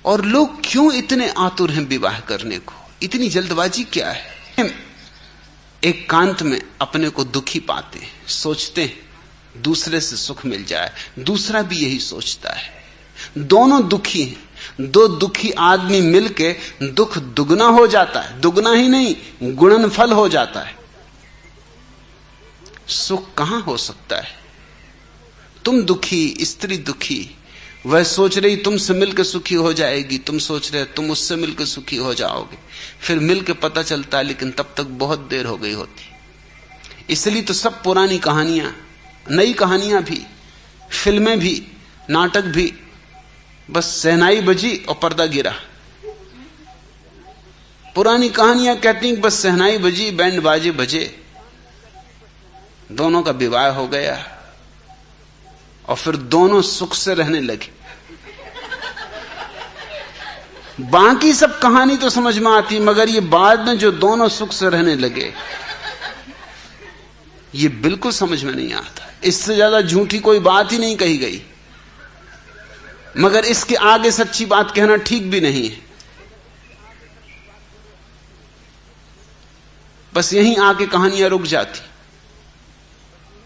और लोग क्यों इतने आतुर हैं विवाह करने को? इतनी जल्दबाजी क्या है? एक कांत में अपने को दुखी पाते हैं, सोचते हैं दूसरे से सुख मिल जाए, दूसरा भी यही सोचता है, दोनों दुखी हैं। दो दुखी आदमी मिलके दुख दुगना हो जाता है, दुगना ही नहीं गुणनफल हो जाता है। सुख कहां हो सकता है? तुम दुखी, स्त्री दुखी, वह सोच रही तुमसे मिलकर सुखी हो जाएगी, तुम सोच रहे तुम उससे मिलकर सुखी हो जाओगे, फिर मिलकर पता चलता है लेकिन तब तक बहुत देर हो गई होती। इसलिए तो सब पुरानी कहानियां, नई कहानियां भी, फिल्में भी, नाटक भी, बस शहनाई बजी और पर्दा गिरा। पुरानी कहानियां कहती हैं बस शहनाई बजी, बैंड बाजे बजे, दोनों का विवाह हो गया और फिर दोनों सुख से रहने लगे। बाकी सब कहानी तो समझ में आती, मगर ये बाद में जो दोनों सुख से रहने लगे, ये बिल्कुल समझ में नहीं आता। इससे ज्यादा झूठी कोई बात ही नहीं कही गई, मगर इसके आगे सच्ची बात कहना ठीक भी नहीं है। बस यहीं आके कहानियां रुक जाती,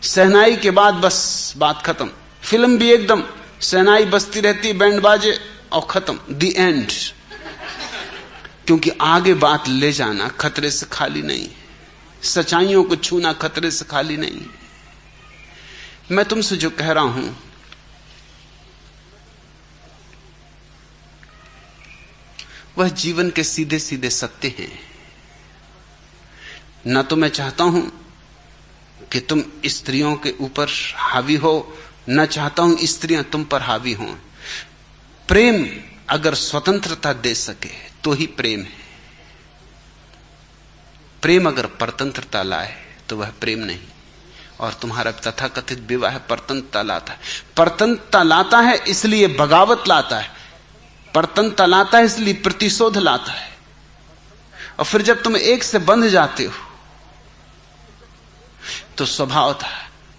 शहनाई के बाद बस बात खत्म। फिल्म भी एकदम शहनाई बजती रहती, बैंड बाजे और खत्म, द एंड। क्योंकि आगे बात ले जाना खतरे से खाली नहीं, सच्चाइयों को छूना खतरे से खाली नहीं। मैं तुमसे जो कह रहा हूं वह जीवन के सीधे सीधे सत्य हैं। न तो मैं चाहता हूं कि तुम स्त्रियों के ऊपर हावी हो, न चाहता हूं स्त्रियां तुम पर हावी हों। प्रेम अगर स्वतंत्रता दे सके तो ही प्रेम है। प्रेम अगर परतंत्रता लाए तो वह प्रेम नहीं। और तुम्हारा तथाकथित विवाह परतंत्रता लाता है। परतंत्रता लाता है इसलिए बगावत लाता है, परतंत्रता लाता है इसलिए प्रतिशोध लाता है। और फिर जब तुम एक से बंध जाते हो तो स्वभाव था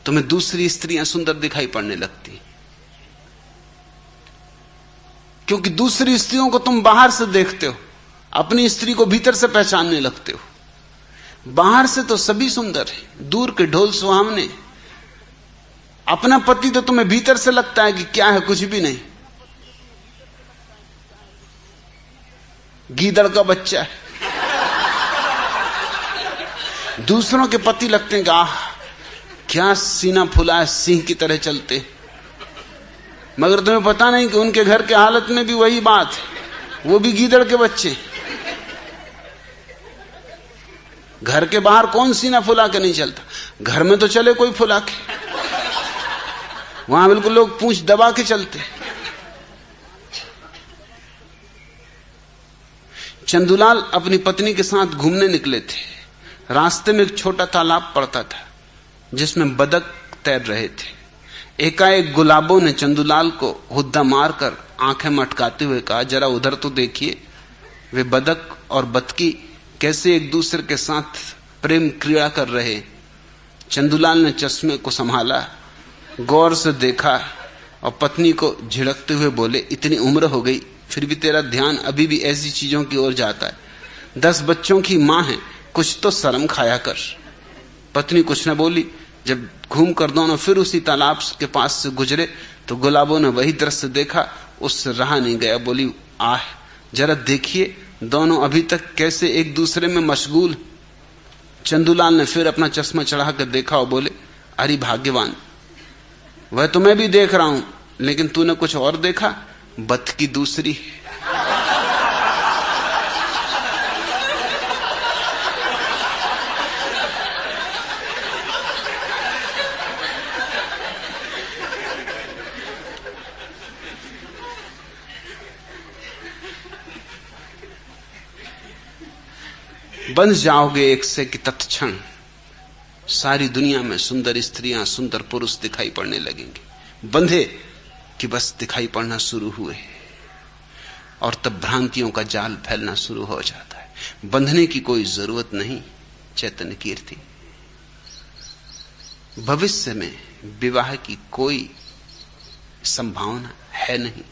तुम्हें दूसरी स्त्रियां सुंदर दिखाई पड़ने लगती, क्योंकि दूसरी स्त्रियों को तुम बाहर से देखते हो, अपनी स्त्री को भीतर से पहचानने लगते हो। बाहर से तो सभी सुंदर है, दूर के ढोल सुहावने। अपना पति तो तुम्हें भीतर से लगता है कि क्या है, कुछ भी नहीं, गीदड़ का बच्चा है। दूसरों के पति लगते हैं कि आह क्या सीना फुला है, सिंह की तरह चलते। मगर तुम्हें पता नहीं कि उनके घर के हालत में भी वही बात है, वो भी गीदड़ के बच्चे। घर के बाहर कौन सीना फुला के नहीं चलता, घर में तो चले कोई फुला के, वहां बिल्कुल लोग पूंछ दबा के चलते। चंदूलाल अपनी पत्नी के साथ घूमने निकले थे। रास्ते में एक छोटा तालाब पड़ता था जिसमें बदक तैर रहे थे। एकाएक गुलाबों ने चंदूलाल को हुद्दा मारकर आंखें मटकाते हुए कहा, जरा उधर तो देखिए, वे बदक और बतकी कैसे एक दूसरे के साथ प्रेम क्रीड़ा कर रहे। चंदूलाल ने चश्मे को संभाला, गौर से देखा और पत्नी को झिड़कते हुए बोले, इतनी उम्र हो गई फिर भी तेरा ध्यान अभी भी ऐसी चीजों की ओर जाता है। 10 बच्चों की मां है, कुछ तो शर्म खाया कर। पत्नी कुछ न बोली। जब घूम कर दोनों फिर उसी तालाब के पास से गुजरे तो गुलाबों ने वही दृश्य देखा, उससे रहा नहीं गया। बोली, आह जरा देखिए, दोनों अभी तक कैसे एक दूसरे में मशगूल। चंदूलाल ने फिर अपना चश्मा चढ़ा कर देखा और बोले, अरे भाग्यवान, वह तो मैं भी देख रहा हूं, लेकिन तूने कुछ और देखा, बत की दूसरी। बंध जाओगे एक से कि तत्क्षण सारी दुनिया में सुंदर स्त्रियां, सुंदर पुरुष दिखाई पड़ने लगेंगे। बंधे कि बस दिखाई पड़ना शुरू हुए, और तब भ्रांतियों का जाल फैलना शुरू हो जाता है। बंधने की कोई जरूरत नहीं। चैतन्य कीर्ति, भविष्य में विवाह की कोई संभावना है नहीं।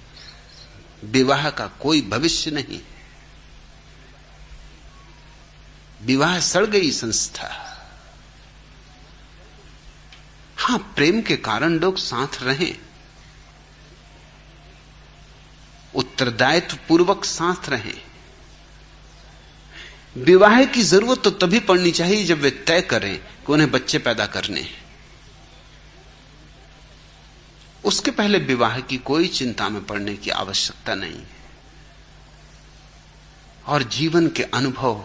विवाह का कोई भविष्य नहीं। विवाह सड़ गई संस्था। हां, प्रेम के कारण लोग साथ रहें, उत्तरदायित्व पूर्वक साथ रहें। विवाह की जरूरत तो तभी पड़नी चाहिए जब वे तय करें कि उन्हें बच्चे पैदा करने हैं। उसके पहले विवाह की कोई चिंता में पड़ने की आवश्यकता नहीं है। और जीवन के अनुभव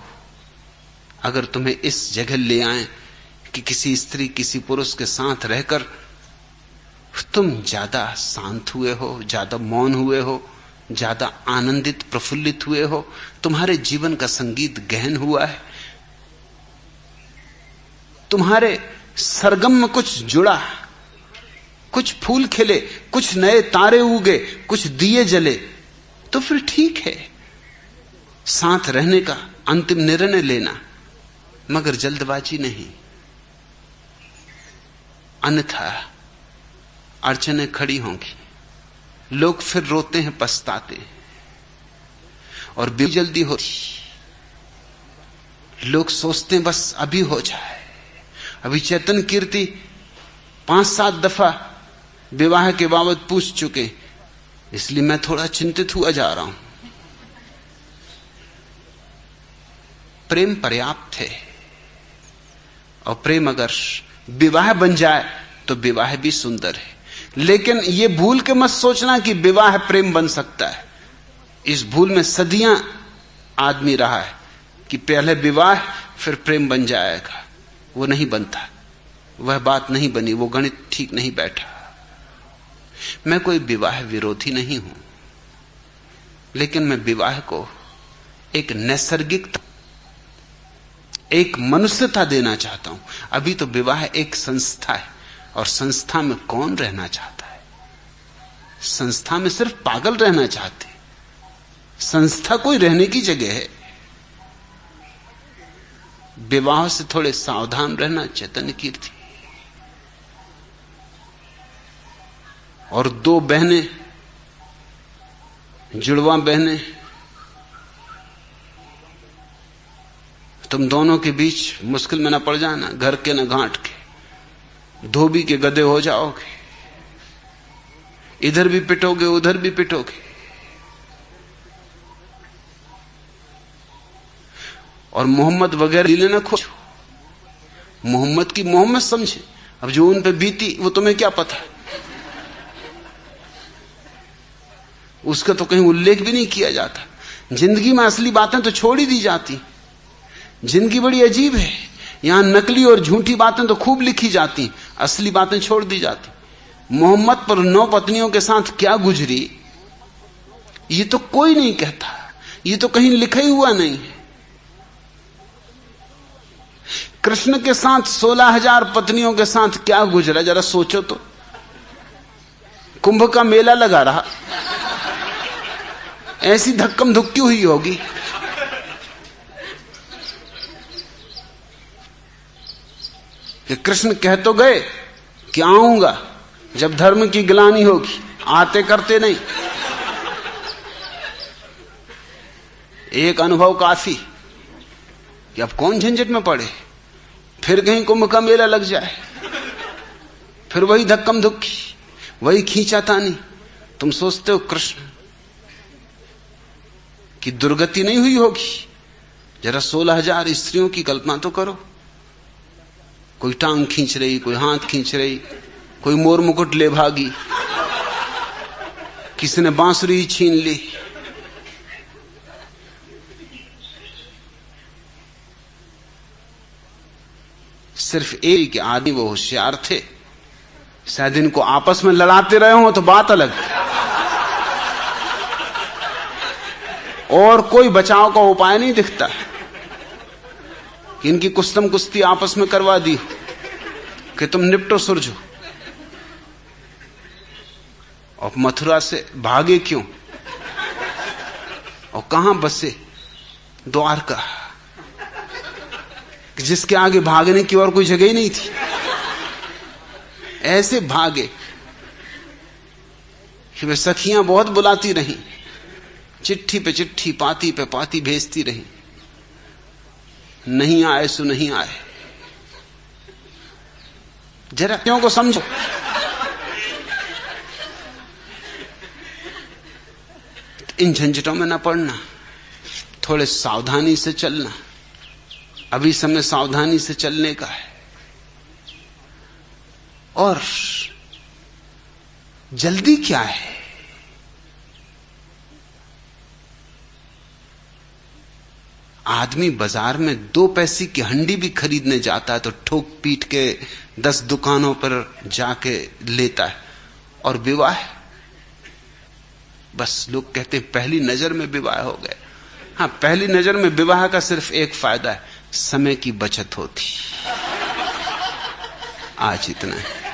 अगर तुम्हें इस जगह ले आए कि किसी स्त्री, किसी पुरुष के साथ रहकर तुम ज्यादा शांत हुए हो, ज्यादा मौन हुए हो, ज्यादा आनंदित प्रफुल्लित हुए हो, तुम्हारे जीवन का संगीत गहन हुआ है, तुम्हारे सरगम में कुछ जुड़ा, कुछ फूल खिले, कुछ नए तारे उगे, कुछ दिए जले, तो फिर ठीक है साथ रहने का अंतिम निर्णय लेना, मगर जल्दबाजी नहीं। अन्यथा अड़चनें खड़ी होंगी, लोग फिर रोते हैं, पछताते हैं, और भी जल्दी होती। लोग सोचते हैं बस अभी हो जाए। अभी चैतन्य कीर्ति 5-7 दफा विवाह के बाबत पूछ चुके, इसलिए मैं थोड़ा चिंतित हुआ जा रहा हूं। प्रेम पर्याप्त है, और प्रेम अगर विवाह बन जाए तो विवाह भी सुंदर है। लेकिन यह भूल के मत सोचना कि विवाह प्रेम बन सकता है। इस भूल में सदियां आदमी रहा है कि पहले विवाह फिर प्रेम बन जाएगा। वो नहीं बनता, वह बात नहीं बनी, वो गणित ठीक नहीं बैठा। मैं कोई विवाह विरोधी नहीं हूं, लेकिन मैं विवाह को एक नैसर्गिकता, एक मनुष्यता देना चाहता हूं। अभी तो विवाह एक संस्था है, और संस्था में कौन रहना चाहता है? संस्था में सिर्फ पागल रहना चाहते। संस्था कोई रहने की जगह है। विवाह से थोड़े सावधान रहना चैतन्य कीर्ति। और 2 बहनें, जुड़वा बहनें, तुम दोनों के बीच मुश्किल में न पड़ जाना, घर के न घाट के, धोबी के गधे हो जाओगे। इधर भी पिटोगे, उधर भी पिटोगे। और मोहम्मद वगैरह लीले न खोजो। मोहम्मद की मोहम्मद समझे, अब जो उन पे बीती वो तुम्हें क्या पता। उसका तो कहीं उल्लेख भी नहीं किया जाता। जिंदगी में असली बातें तो छोड़ ही दी जाती। जिंदगी बड़ी अजीब है, यहां नकली और झूठी बातें तो खूब लिखी जाती, असली बातें छोड़ दी जाती। मोहम्मद पर 9 पत्नियों के साथ क्या गुजरी, ये तो कोई नहीं कहता, ये तो कहीं लिखा ही हुआ नहीं है। कृष्ण के साथ 16,000 पत्नियों के साथ क्या गुजरा, जरा सोचो तो। कुंभ का मेला लगा रहा, ऐसी धक्कम धुक्की हुई होगी। कि कृष्ण कह तो गए कि आऊंगा जब धर्म की गिलानी होगी, आते करते नहीं। एक अनुभव काफी कि अब कौन झंझट में पड़े, फिर कहीं कुंभ का मेला लग जाए, फिर वही धक्कम धुक्की, वही खींचातानी। तुम सोचते हो कृष्ण की दुर्गति नहीं हुई होगी? जरा 16,000 स्त्रियों की कल्पना तो करो। कोई टांग खींच रही, कोई हाथ खींच रही, कोई मोर मुकुट ले भागी, किसी ने बांसुरी छीन ली। सिर्फ एक के आदमी वो होशियार थे, शायद इनको आपस में लड़ाते रहे हो तो बात अलग, और कोई बचाव का उपाय नहीं दिखता। कि इनकी कुस्तम कुश्ती आपस में करवा दी कि तुम निपटो सुलझो। और मथुरा से भागे क्यों और कहां बसे? द्वारका, जिसके आगे भागने की और कोई जगह ही नहीं थी। ऐसे भागे कि वे सखियां बहुत बुलाती रहीं, चिट्ठी पे चिट्ठी, पाती पे पाती भेजती रहीं, नहीं आए सो नहीं आए। जरा क्यों को समझो। इन झंझटों में ना पड़ना, थोड़े सावधानी से चलना। अभी समय सावधानी से चलने का है। और जल्दी क्या है? आदमी बाजार में 2 पैसे की हंडी भी खरीदने जाता है तो ठोक पीट के 10 दुकानों पर जाके लेता है। और विवाह, बस लोग कहते पहली नजर में विवाह हो गए। हाँ, पहली नजर में विवाह का सिर्फ एक फायदा है, समय की बचत होती। आज इतना है।